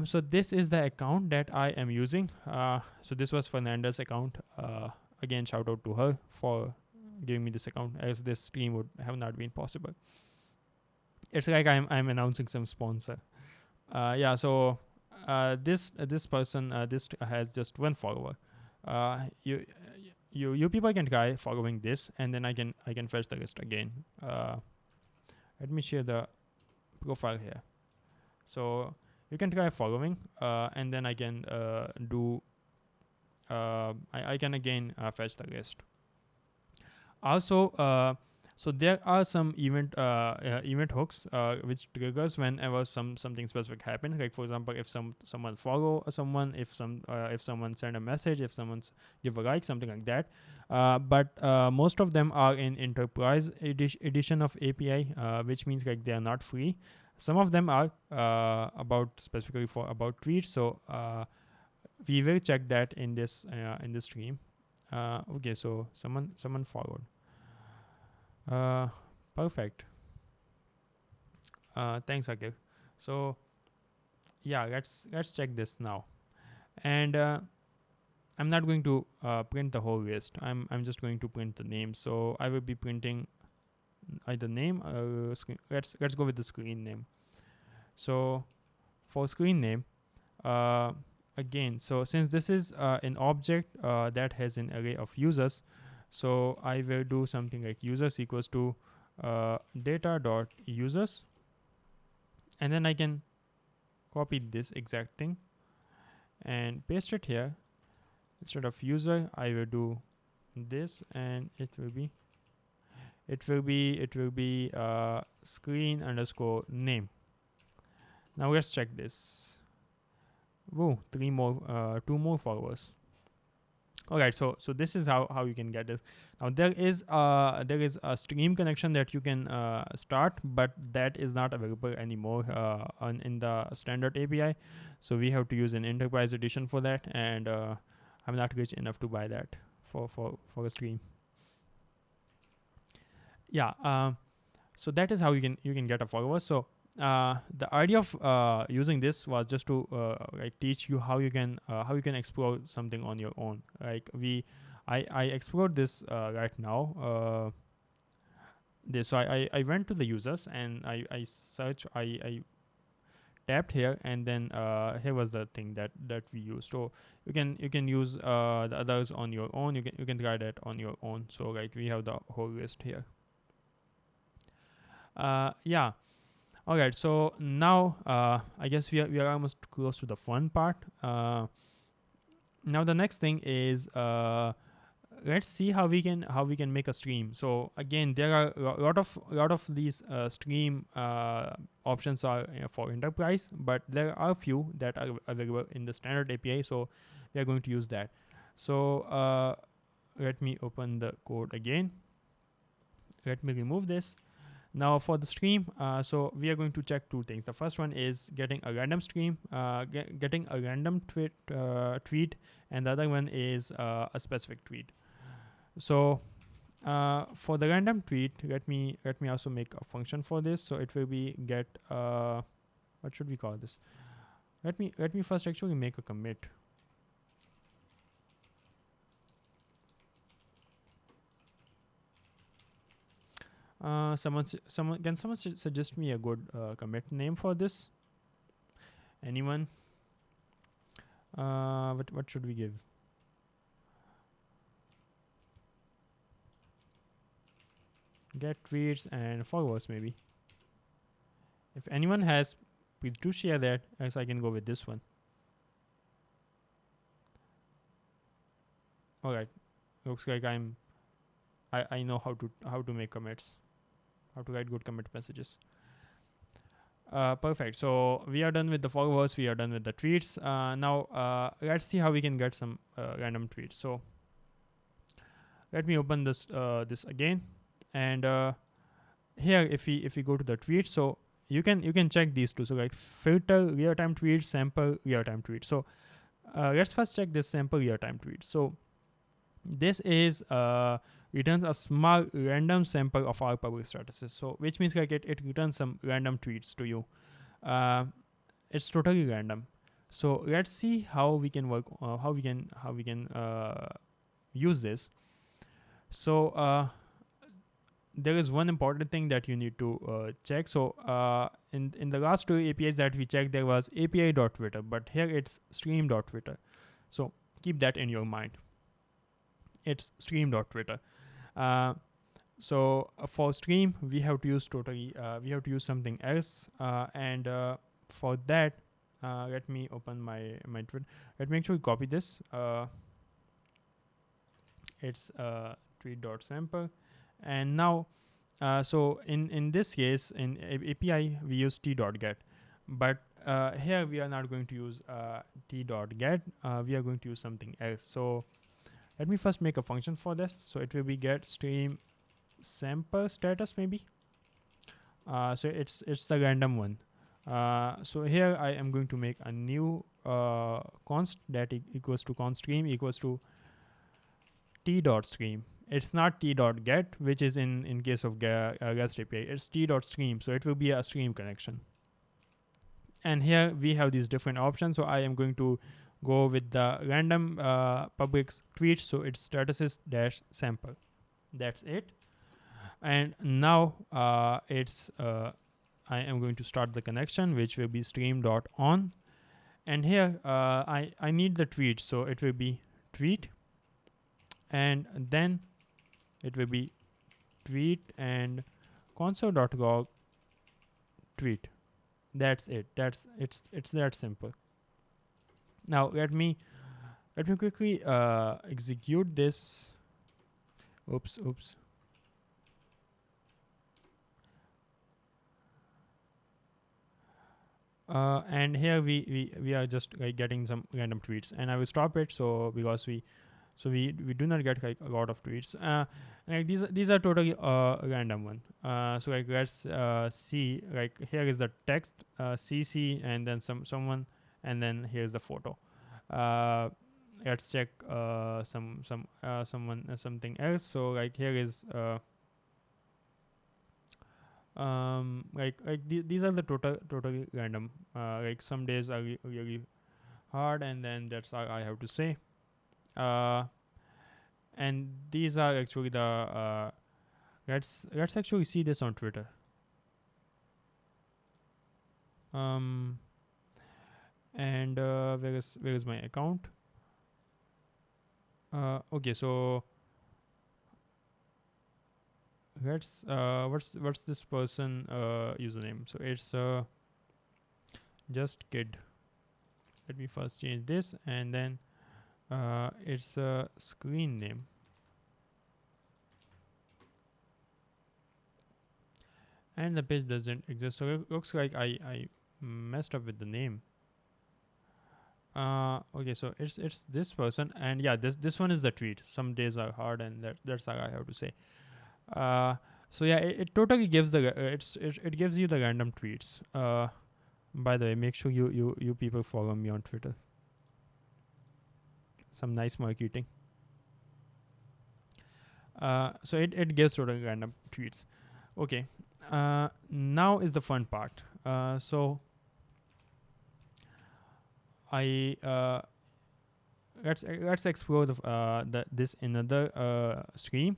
So this is the account that I am using. So this was Fernanda's account. Again, shout out to her for giving me this account, as this stream would have not been possible. It's like I'm announcing some sponsor. Yeah. So this person this has just one follower. You people can try following this, and then I can fetch the list again. Let me share the profile here. So you can try following, and then I can do. I can again fetch the list. Also, so there are some event hooks which triggers whenever something specific happens. Like for example, if someone follow someone, if someone send a message, if someone's give a like, something like that. But most of them are in enterprise edition of API, which means like they are not free. Some of them are about specifically for about tweets. So we will check that in this stream. Okay, so someone followed. Perfect. Thanks, Akil. So yeah, let's check this now. And I'm not going to print the whole list. I'm just going to print the name. So I will be printing either name or screen. Let's go with the screen name. So for screen name, again, so since this is an object that has an array of users, so I will do something like users equals to data dot users, and then I can copy this exact thing and paste it here. Instead of user, I will do this, and it will be screen underscore name. Now let's check this. Whoa, two more followers. All right, so this is how you can get this. Now there is a stream connection that you can start, but that is not available anymore in the standard API. So we have to use an enterprise edition for that, and I'm not rich enough to buy that for a stream. Yeah. So that is how you can get a follower. So the idea of using this was just to like teach you how you can explore something on your own. Like I explored this right now. This so I went to the users, and I search I tapped here, and then here was the thing that we used. So you can use the others on your own. You can try that on your own. So like we have the whole list here. Yeah. All right, so now I guess we are almost close to the fun part. Now the next thing is let's see how we can make a stream. So again, there are a lot of these stream options are for enterprise, but there are a few that are available in the standard API. So we are going to use that. So let me open the code again. Let me remove this. Now for the stream, so we are going to check two things. The first one is getting a random stream, getting a random tweet, and the other one is a specific tweet. So for the random tweet, let me also make a function for this. So it will be get what should we call this? Let me first actually make a commit. Someone suggest me a good commit name for this? Anyone? What should we give? Get tweets and followers maybe. If anyone has, please do share that, as I can go with this one. All right, looks like I know how to make commits, how to write good commit messages. Perfect. So we are done with the followers. We are done with the tweets. Now let's see how we can get some random tweets. So let me open this again, and here if we go to the tweets, so you can check these two. So like filter real time tweets, sample real time tweets. So let's first check this sample real time tweet. So this is returns a small random sample of our public statuses. So which means like it returns some random tweets to you. Uh, it's totally random. So let's see how we can work. How we can use this. So there is one important thing that you need to check. So in the last two APIs that we checked, there was API.Twitter, but here it's stream.Twitter. So keep that in your mind. It's stream.Twitter. So for stream, we have to use something else, and for that, let me open my Twitter. Let me actually copy this. It's tweet.sample, and now so in this case in API we use t.get, but here we are not going to use t.get. We are going to use something else. So let me first make a function for this. So it will be get stream sample status maybe. So it's the random one. So here I am going to make a new const that equals to const stream equals to t.stream. It's not t.get, which is in case of REST API. It's t.stream, so it will be a stream connection. And here we have these different options. So I am going to go with the random public tweet. So it's statuses dash sample. That's it. And now it's I am going to start the connection, which will be stream.on. And here I need the tweet, so it will be tweet, and then it will be tweet and console.log tweet. That's it. It's that simple. Now let me quickly execute this. Oops. And here we are just like getting some random tweets, and I will stop it. So because we do not get like a lot of tweets. Like these are totally random one. So like let's see, like here is the text CC, and then someone, and then here's the photo. uh, let's check someone something else. So like here is these are the totally random. Like some days are really hard, and then that's all I have to say. uh, and these are actually the let's actually see this on Twitter. um and where is my account? Okay, so let's what's this person username? So it's just kid. Let me first change this, and then it's a screen name. And the page doesn't exist, so it looks like I messed up with the name. Okay, so it's this person, and yeah, this one is the tweet. Some days are hard, and that's all I have to say. uh so yeah, it totally gives it gives you the random tweets. By the way, make sure you people follow me on Twitter. Some nice marketing. So it gives sort of random tweets. Okay. Now is the fun part. So I let's explore this another stream,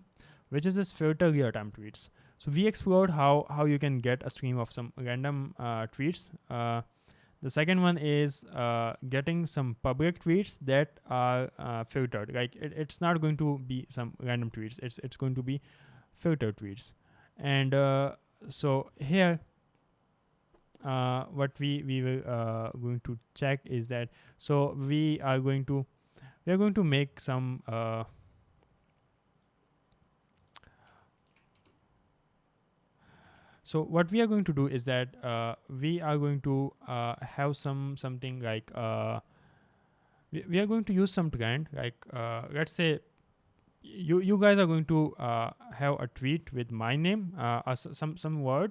which is this filter real time tweets. So we explored how you can get a stream of some random tweets. The second one is getting some public tweets that are filtered. Like it's not going to be some random tweets. It's going to be filtered tweets. And so here, what we were going to check is that, so we are going to make some so what we are going to do is that we are going to have something like we are going to use some trend, like let's say you guys are going to have a tweet with my name, some word.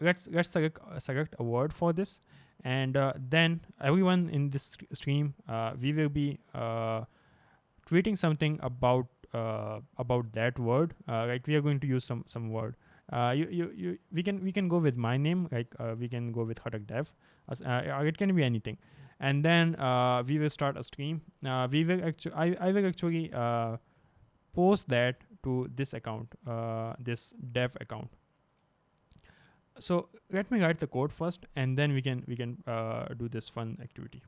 Let's select a word for this, and then everyone in this stream, we will be tweeting something about that word. Like we are going to use some word. We can go with my name, like we can go with KhattakDev. It can be anything, and then we will start a stream. We will actually I will actually post that to this account, this dev account. So let me write the code first, and then we can do this fun activity.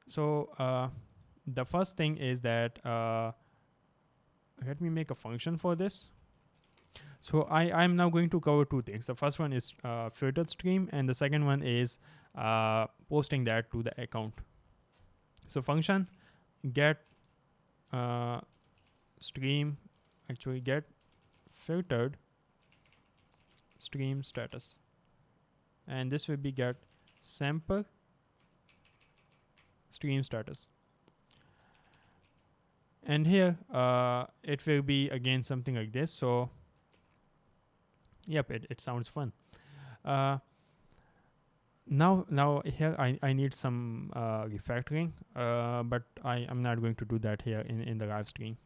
So the first thing is that let me make a function for this. So I'm now going to cover two things. The first one is filtered stream, and the second one is posting that to the account. So function get uh, stream, actually get filtered stream status, and this will be get sample stream status. And here it will be again something like this. So yep, it sounds fun. uh, now here I need some refactoring, but I'm not going to do that here in the live stream.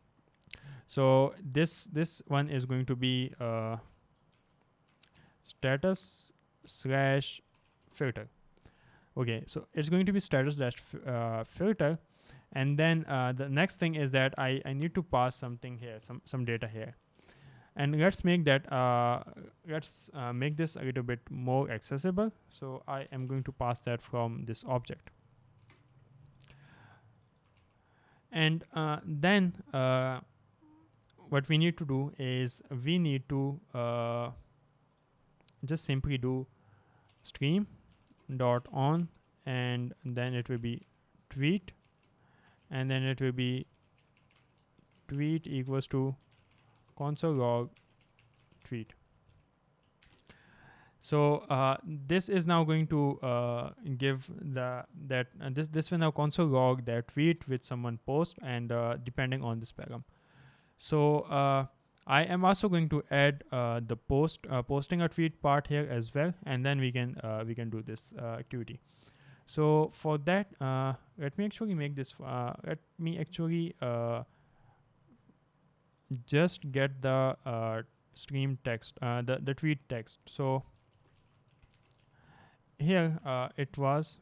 So this one is going to be status slash filter. Okay, so it's going to be status dash filter, and then the next thing is that I need to pass something here, some data here, and let's make this a little bit more accessible. So I am going to pass that from this object, and then what we need to do is we need to just simply do stream dot on, and then it will be tweet, and then it will be tweet equals to console log tweet. So this is now going to give the that this will now console log that tweet which someone post, and depending on this param. So I am also going to add the posting a tweet part here as well, and then we can do this activity. So for that, let me actually make this. Let me actually just get the stream text, the tweet text. So here it was.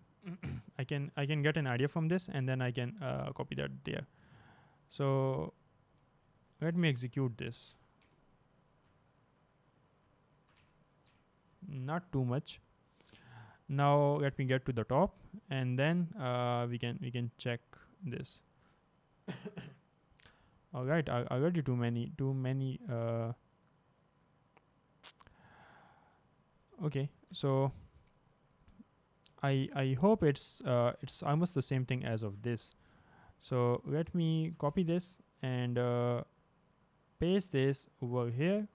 I can get an idea from this, and then I can copy that there. So let me execute this. Not too much. Now let me get to the top, and then we can check this. All right, already too many. Okay, so I hope it's almost the same thing as of this. So let me copy this and paste this over here,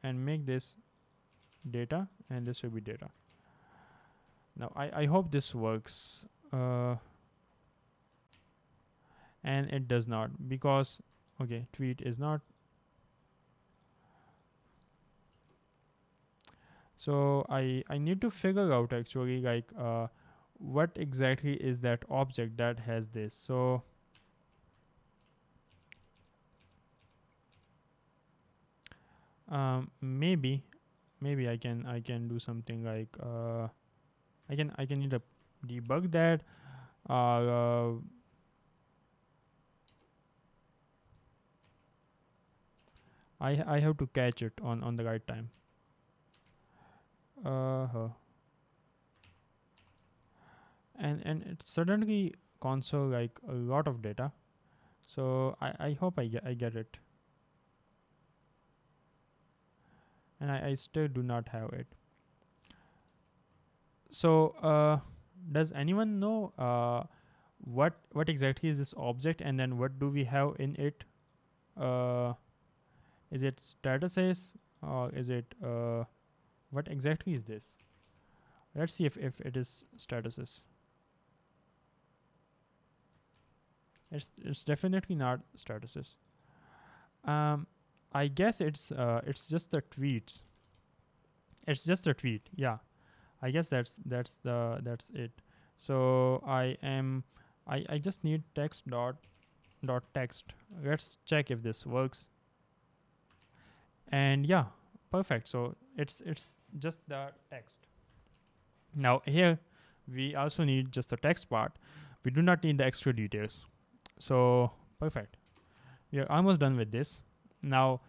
and make this data, and this will be data. Now I hope this works, and it does not, because okay, tweet is not. So I need to figure out actually, like what exactly is that object that has this. So maybe I can do something like I can need to debug that. uh, I have to catch it on the right time. uh and it suddenly console like a lot of data. So I hope I get it, and I still do not have it. So does anyone know what exactly is this object, and then what do we have in it? uh is it statuses, or is it what exactly is this? Let's see if it is statuses. It's definitely not statuses. um I guess it's just the tweets. It's just a tweet, yeah. I guess that's it. So I just need text dot text. Let's check if this works. And yeah, perfect. So it's just the text. Now here we also need just the text part. We do not need the extra details. So perfect. We are almost done with this. Now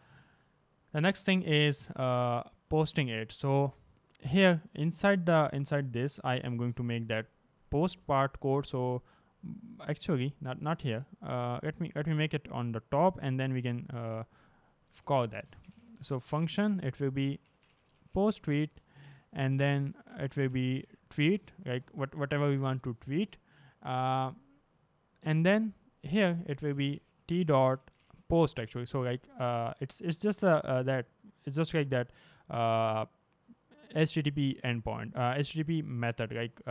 the next thing is posting it. So here inside this I am going to make that post part code. So actually not here. Let me make it on the top, and then we can call that. So function, it will be post tweet, and then it will be tweet, like whatever we want to tweet. uh, and then here it will be t dot post actually. So like it's just that it's just like that uh, http endpoint, http method. Like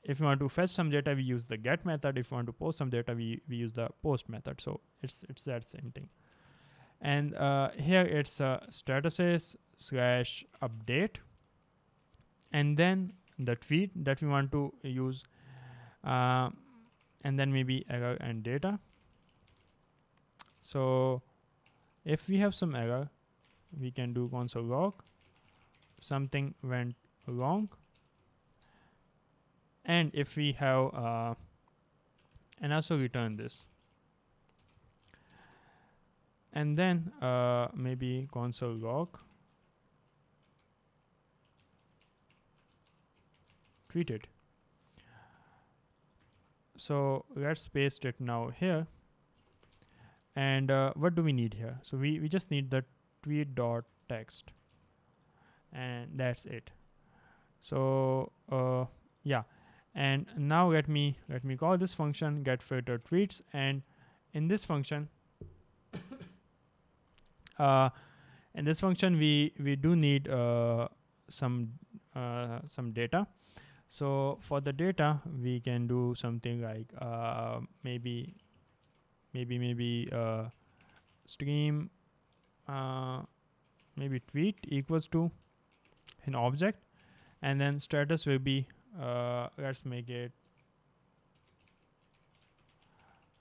if you want to fetch some data, we use the get method. If you want to post some data, we use the post method. So it's that same thing. And here it's statuses slash update, and then the tweet that we want to use, uh, and then maybe error and data. So if we have some error, we can do console log something went wrong. And if we have and also return this, and then maybe console log tweet it. So let's paste it now here. And what do we need here? So we just need the tweet dot text, and that's it. So yeah, and now let me call this function get filter tweets, and in this function uh, in this function we do need some some data. So for the data we can do something like maybe stream uh, maybe tweet equals to an object, and then status will be let's make it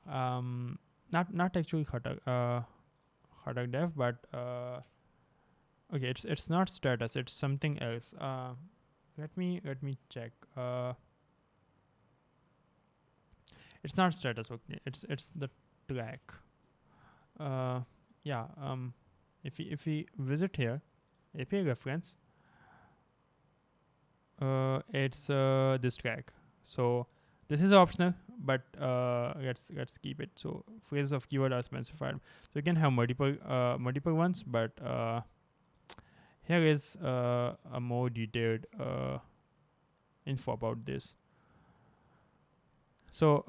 um, not actually KhattakDev, but okay, it's not status, it's something else. Let me check. It's not status. Okay, it's the track. Yeah. If we visit here, API reference, it's this track. So this is optional, but let's keep it. So phrases of keyword are specified. So you can have multiple ones, but here is a more detailed info about this. So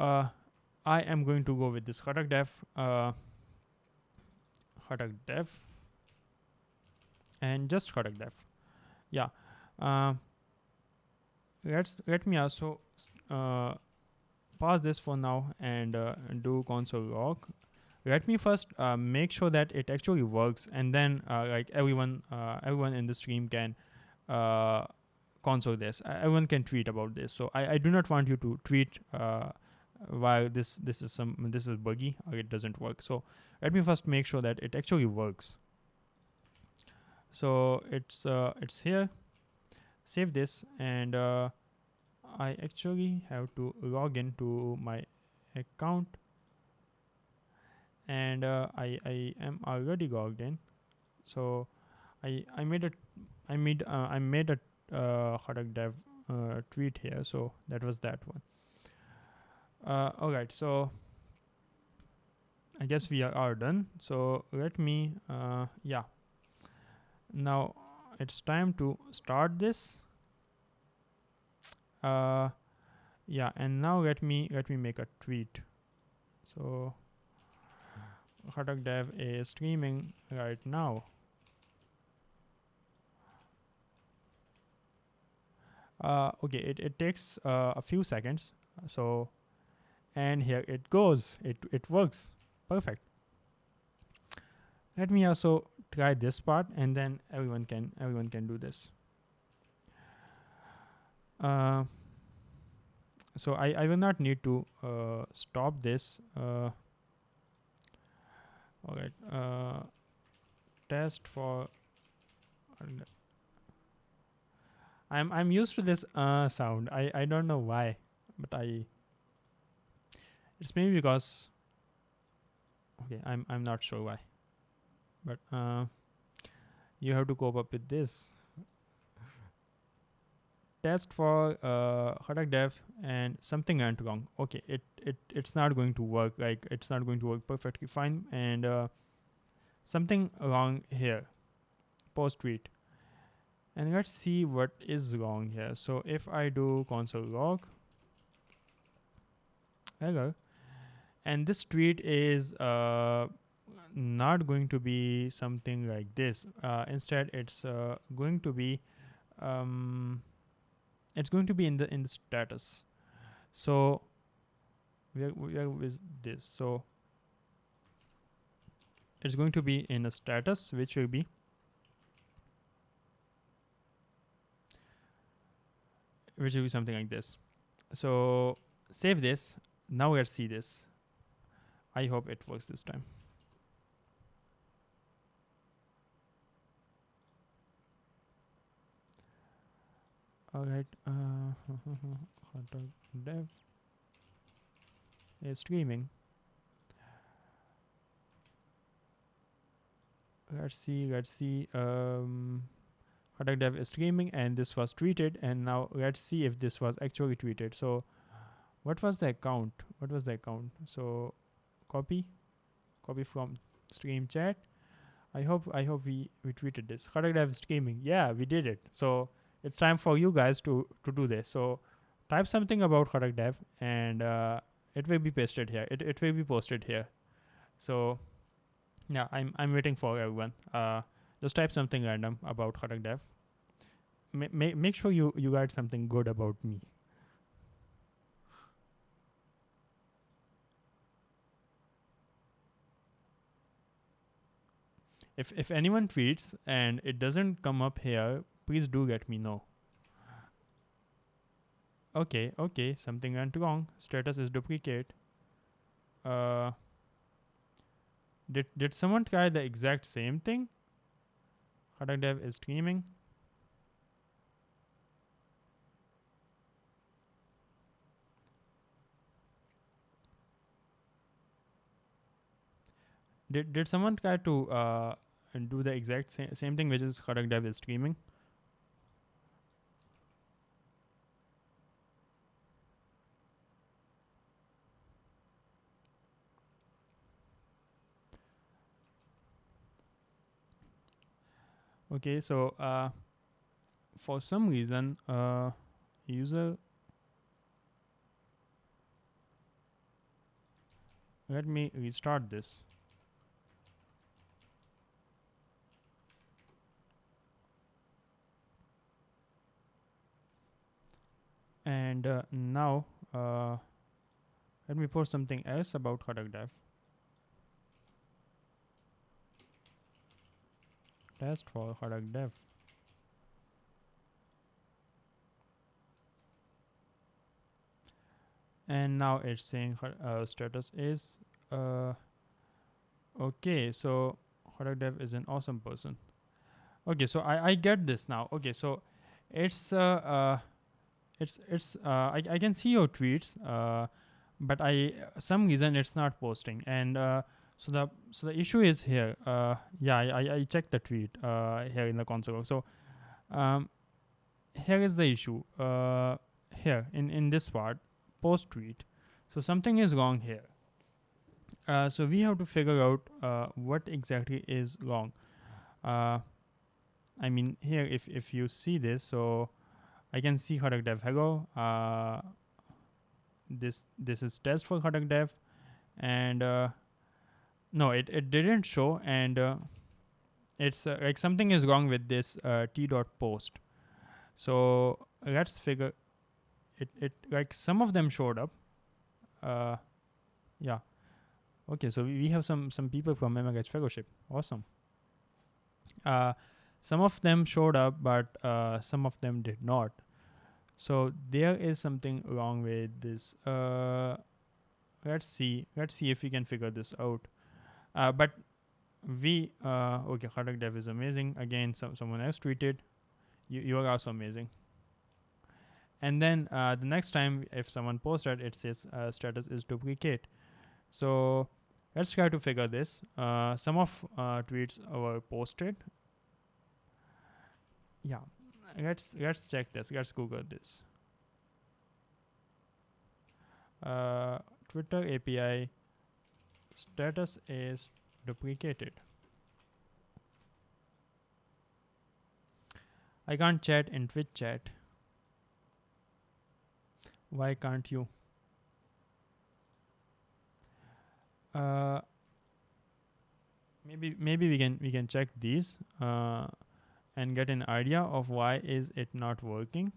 I am going to go with this KhattakDev, and just KhattakDev. Yeah. Uh, let me also uh, pause this for now and do console log. Let me first make sure that it actually works, and then like everyone in the stream can uh, console this. Everyone can tweet about this. So I do not want you to tweet while this is buggy or it doesn't work. So let me first make sure that it actually works. So it's here. Save this, and I actually have to log into my account, and I am already logged in. So I made a KhattakDev tweet here. So that was that one. All right. So I guess we are done. So let me yeah. Now it's time to start this. Yeah, and now let me make a tweet. So KhattakDev is streaming right now. Okay, it takes a few seconds. So and here it goes. It works perfect. Let me also try this part, and then everyone can do this. Uh, so I will not need to stop this. All right. Test for. I'm used to this sound. I don't know why, but it's maybe because okay, I'm not sure why, but you have to cope up with this. Test for KhattakDev, and something went wrong. Okay, it's not going to work. Like it's not going to work perfectly fine, and something wrong here. Post tweet, and let's see what is wrong here. So if I do console log error, and this tweet is not going to be something like this. Instead, going to be um, it's going to be in the status. So where is this? So it's going to be in a status, which will be something like this. So save this. Now let's see this. I hope it works this time. All right. KhattakDev is streaming. Let's see. KhattakDev is streaming, and this was tweeted. And now let's see if this was actually tweeted. So what was the account? So copy from stream chat. I hope we tweeted this. KhattakDev is streaming. Yeah, we did it. So it's time for you guys to do this. So type something about KhattakDev and it will be pasted here. It will be posted here. So yeah, I'm waiting for everyone. Just type something random about KhattakDev. Make sure you write something good about me. If anyone tweets and it doesn't come up here, please do let me know. Okay, something went wrong. Status is duplicate. Uh, did someone try the exact same thing? KhattakDev is streaming. Did someone try to do the exact same thing, which is KhattakDev is streaming? Okay, so for some reason, user. Let me restart this. And now, let me post something else about KhattakDev. Test for KhattakDev. And now it's saying status is okay. So KhattakDev is an awesome person. Okay, so I get this now. Okay, so it's I can see your tweets, but some reason it's not posting, and so the issue is here. Yeah, I checked the tweet here in the console. So um, here is the issue. Here in this part, post tweet. So something is wrong here. So we have to figure out what exactly is wrong. Uh, I mean here if you see this, so I can see KhattakDev hello. This is test for KhattakDev, and no, it didn't show, and it's like something is wrong with this t dot post. So let's figure it like some of them showed up. Uh, yeah. Okay, so we have some people from MMH Fellowship. Awesome. Uh, some of them showed up, but some of them did not. So there is something wrong with this. Let's see if we can figure this out. But we okay, KhattakDev is amazing. Again, someone else tweeted, you are also amazing. And then the next time if someone posted, it says status is duplicate. So let's try to figure this. Some of tweets were posted. Yeah, let's check this. Let's Google this. Uh, Twitter API status is duplicated. I can't chat in Twitch chat. Why can't you? Uh, maybe we can check these and get an idea of why is it not working.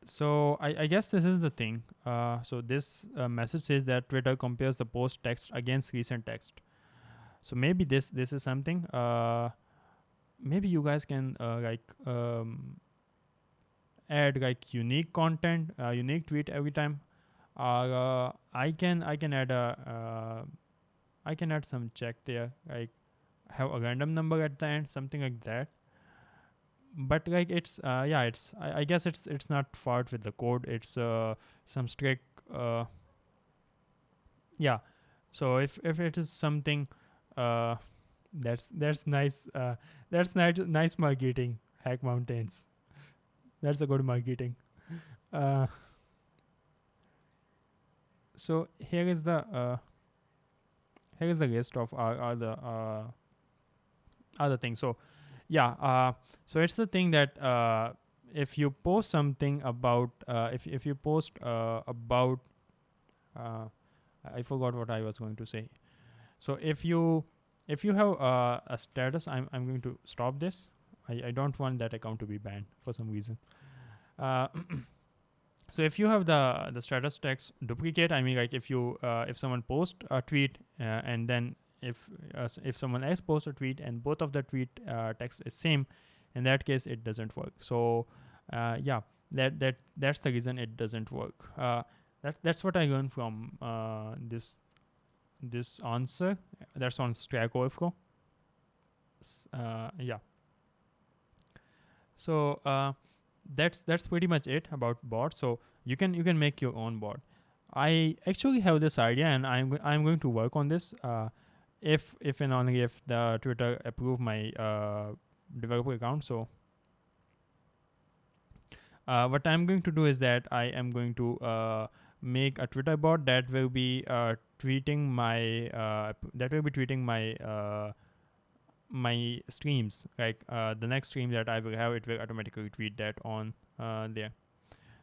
So I guess this is the thing. So this message says that Twitter compares the post text against recent text. So maybe this is something. Maybe you guys can add like unique content, unique tweet every time. I can add I can add some check there, like have a random number at the end, something like that. But like it's yeah, I guess it's not fault with the code. It's some strict yeah. So if it is something uh that's nice that's nice marketing. Hack mountains, that's a good marketing. uh So here is the list of our other things. So yeah, so it's the thing that if you post something about if you post about uh, I forgot what I was going to say. So if you have a status, I'm going to stop this. I don't want that account to be banned for some reason. Uh, so if you have the status text duplicate, I mean, like if someone posts a tweet and then if someone else posts a tweet and both of the tweet text is same, in that case it doesn't work. So yeah, that's the reason it doesn't work. That's what I learned from this answer. That's on Stack Overflow. Yeah. So that's pretty much it about bots. So you can make your own bot. I actually have this idea, and I'm going to work on this. If and only if the Twitter approve my developer account. So what I'm going to do is that I am going to make a Twitter bot that will be tweeting my my streams. Like the next stream that I will have, it will automatically tweet that on there.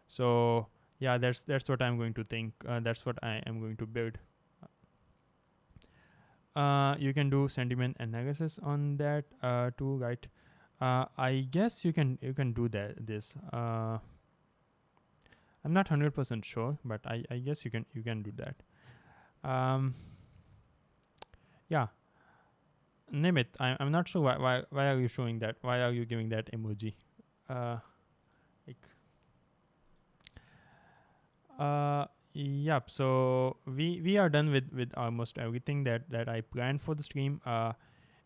So yeah, that's what I'm going to think. That's what I am going to build. You can do sentiment analysis on that too, right? I guess you can do that. This I'm not 100% sure, but I guess you can do that. Um, yeah, Nimit, I'm not sure why are you showing that? Why are you giving that emoji? Uh, like yep. So we are done with almost everything that I planned for the stream.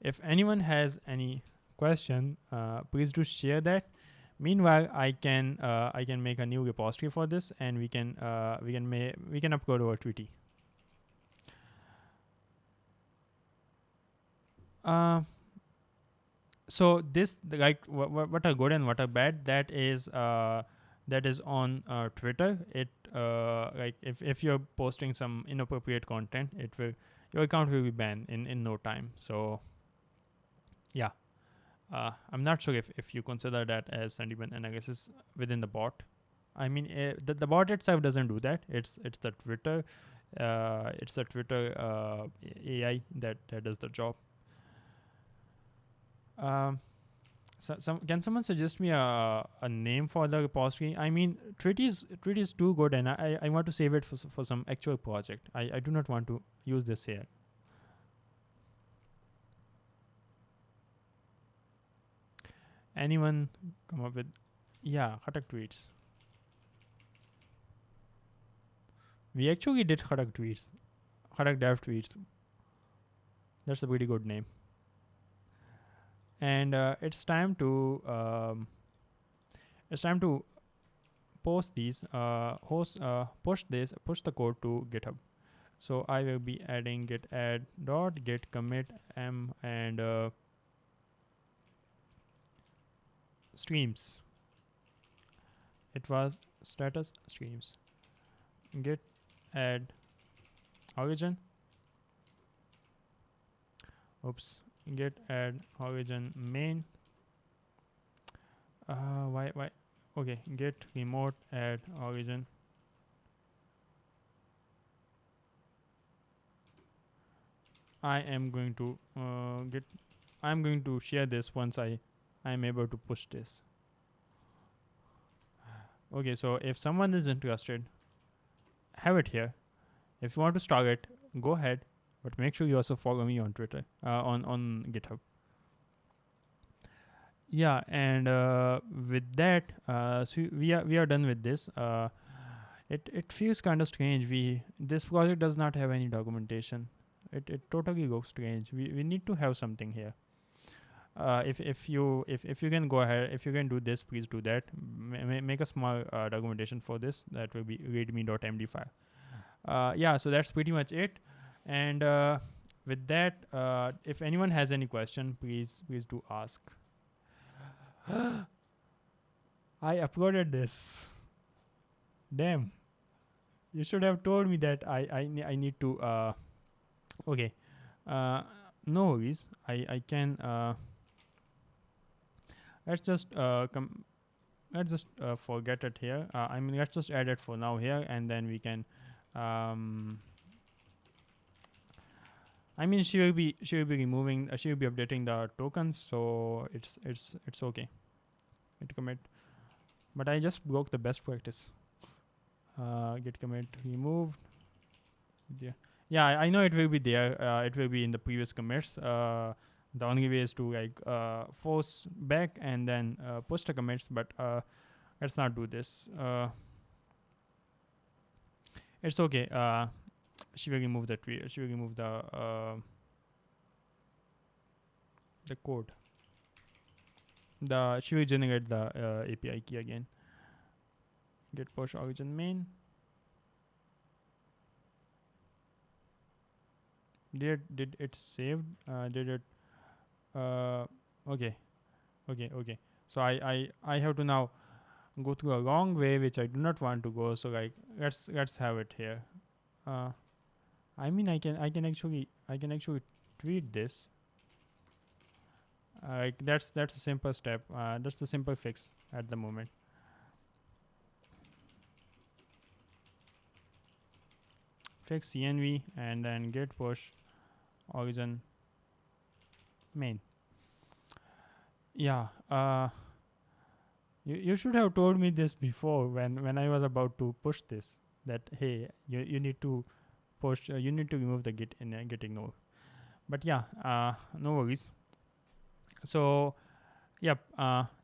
If anyone has any question, please do share that. Meanwhile, I can make a new repository for this, and we can upload our Tweety. Uh, so this like what are good and what are bad, that is on Twitter. It like if you're posting some inappropriate content, it will your account will be banned in no time. So yeah, I'm not sure if you consider that as sentiment analysis within the bot. I mean, the bot itself doesn't do that. It's the Twitter AI that does the job. Um, can someone suggest me a name for the repository? I mean, Treaty is too good, and I want to save it for some actual project. I do not want to use this here. Anyone come up with? Yeah, Khatak tweets. We actually did Khatak tweets. KhattakDev tweets. That's a pretty good name. And it's time to post these push the code to GitHub. So I will be adding git add dot git commit m and streams. It was status streams. Git add origin. Oops. Git add origin main. Why? Okay. Git remote add origin. I am going to get. I'm going to share this once I am able to push this. Okay. So if someone is interested, have it here. If you want to start it, go ahead. But make sure you also follow me on Twitter, on GitHub. Yeah, and with that, so we are done with this. It feels kind of strange. This project does not have any documentation. It totally looks strange. We need to have something here. If you can go ahead, if you can do this, please do that. Make a small documentation for this. That will be readme.md5. Yeah, so that's pretty much it. And with that, if anyone has any question, please do ask. I uploaded this. Damn. You should have told me that I need to. Okay. Uh, no worries. I can. Let's just let's just forget it here. I mean, let's just add it for now here, and then we can. Um, I mean, she will be removing. She will be updating the tokens, so it's okay. Git commit. But I just broke the best practice. Git commit removed. Yeah, yeah. I know it will be there. It will be in the previous commits. The only way is to like force back and then push the commits. But let's not do this. It's okay. She will remove the tree. She will remove the code. The she will generate the API key again. Git push origin main. Did it saved? Did it? Uh, okay, okay. So I have to now go through a wrong way, which I do not want to go. So like let's have it here. Uh, I mean I can actually tweet this. Like that's a simple step. That's the simple fix at the moment. Fix CNV and then git push origin main. Yeah. You should have told me this before when I was about to push this. That hey, you need to push. You need to remove the git in git ignore. But yeah. No worries. So yep.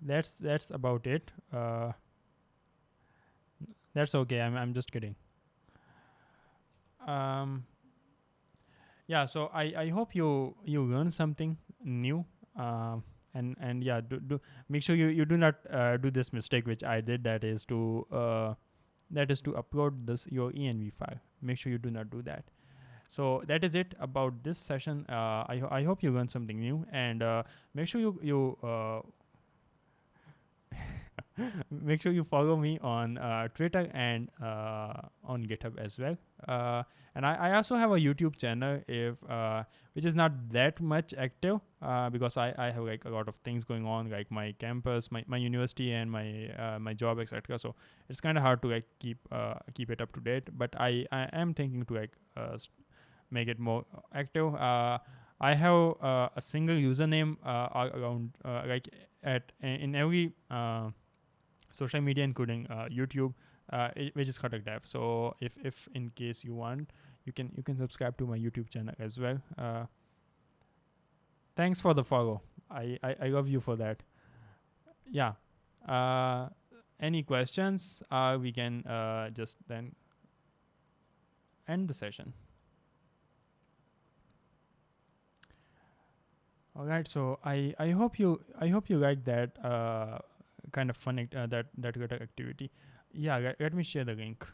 That's about it. That's okay. I'm just kidding. Um. Yeah. So I hope you learn something new. And yeah, do make sure you do not do this mistake which I did. That is to upload this your env file. Make sure you do not do that. So that is it about this session. I hope you learned something new, and make sure you make sure you follow me on Twitter and on GitHub as well. And I also have a YouTube channel, if which is not that much active because I have like a lot of things going on, like my campus, my university, and my job, etc. So it's kind of hard to like keep it up to date. But I am thinking to like make it more active. I have a single username around like at in every social media, including YouTube, which is KhattakDev. So if in case you want, you can subscribe to my YouTube channel as well. Thanks for the follow. I love you for that. Yeah. Uh, any questions? We can just then end the session. All right. So I hope you like that kind of fun that Khattak activity. Yeah. Let me share the link.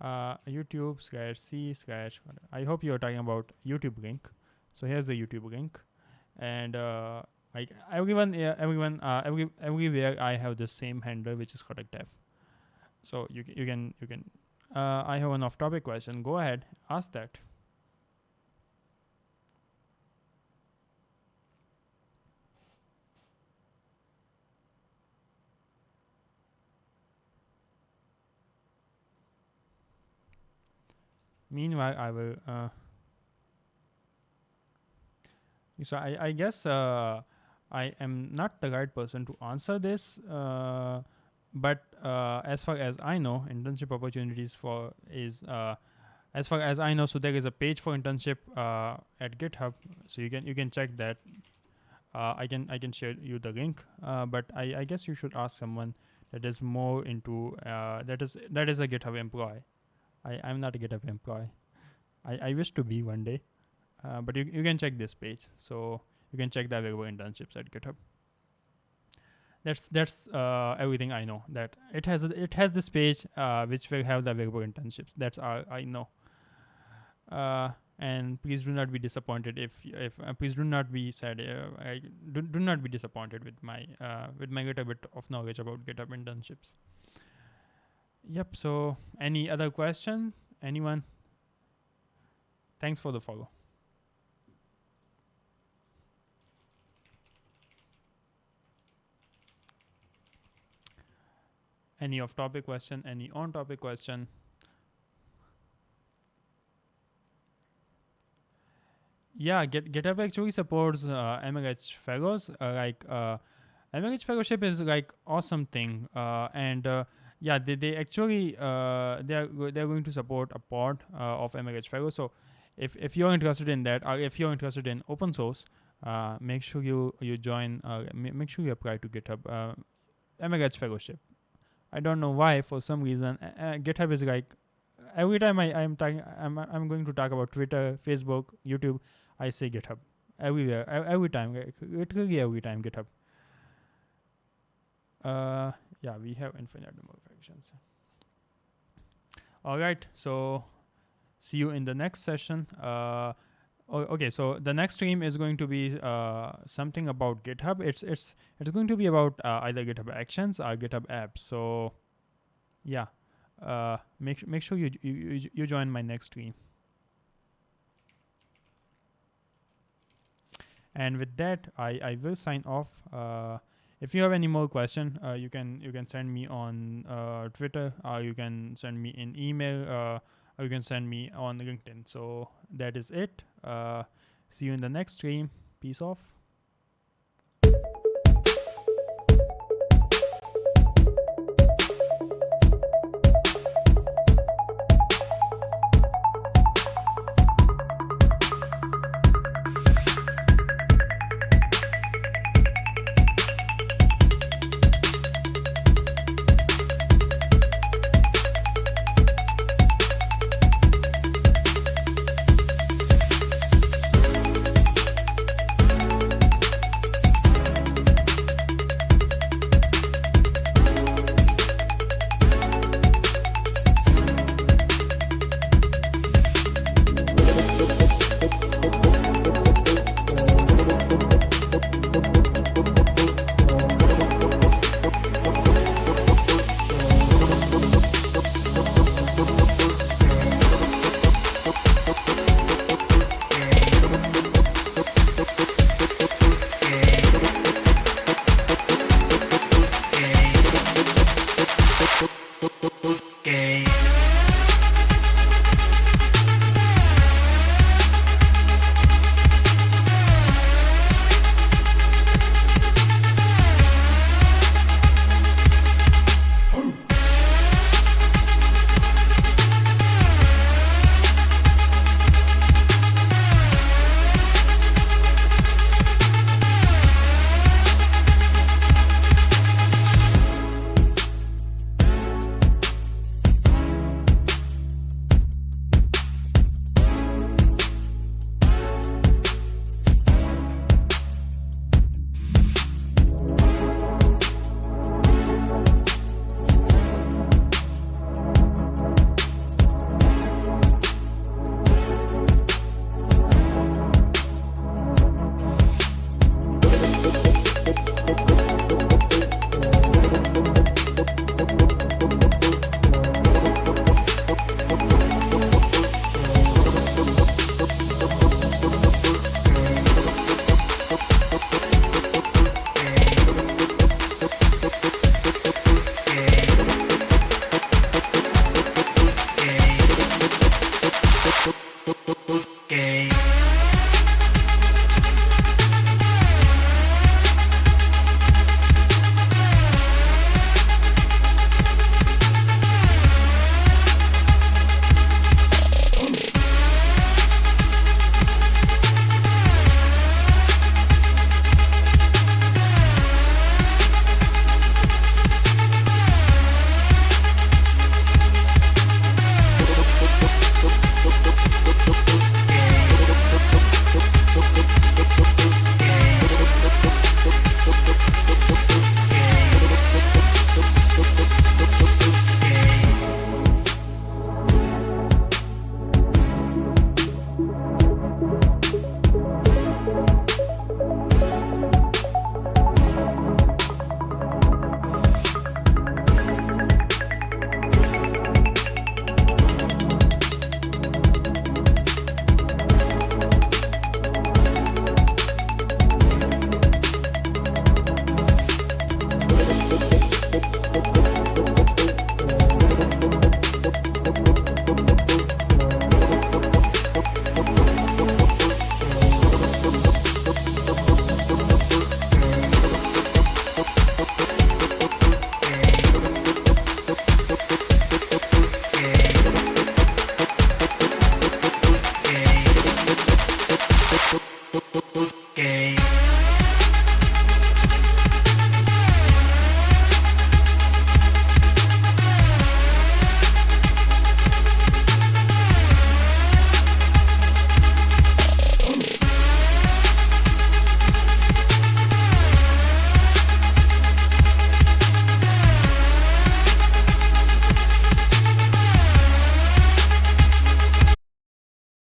YouTube slash C slash. I hope you're talking about YouTube link. So here's the YouTube link, and like everywhere I have the same handle, which is KhattakDev. So you can. I have an off-topic question. Go ahead, ask that. Meanwhile, I will. So I guess I am not the right person to answer this. But as far as I know, internship opportunities for is as far as I know. So there is a page for internship at GitHub, so you can check that. I can share you the link. But I guess you should ask someone that is more into that is a GitHub employee. I'm not a GitHub employee. I wish to be one day. But you can check this page. So you can check the available internships at GitHub. That's everything I know. That it has this page which will have the available internships. That's all I know. And please do not be disappointed if please do not be sad. Do not be disappointed with my little bit of knowledge about GitHub internships. Yep. So any other question? Anyone? Thanks for the follow. Any off topic question? Any on topic question? Yeah, GitHub actually supports MLH fellows. MLH fellowship is like awesome thing, and yeah, they actually they're going to support a pod of MLH fellows. So if you're interested in that, or if you're interested in open source, make sure you join. Make sure you apply to GitHub MLH fellowship. I don't know why. For some reason, GitHub is like every time I'm going to talk about Twitter, Facebook, YouTube, I say GitHub everywhere, every time, like, literally every time GitHub. Uh, yeah, we have infinite number of actions. All right, so see you in the next session. Okay, so the next stream is going to be something about GitHub. It's going to be about either GitHub Actions or GitHub Apps. So yeah, make sure you join my next stream. And with that, I will sign off. If you have any more question, you can send me on Twitter, or you can send me in email, or you can send me on LinkedIn. So that is it. See you in the next stream. Peace off.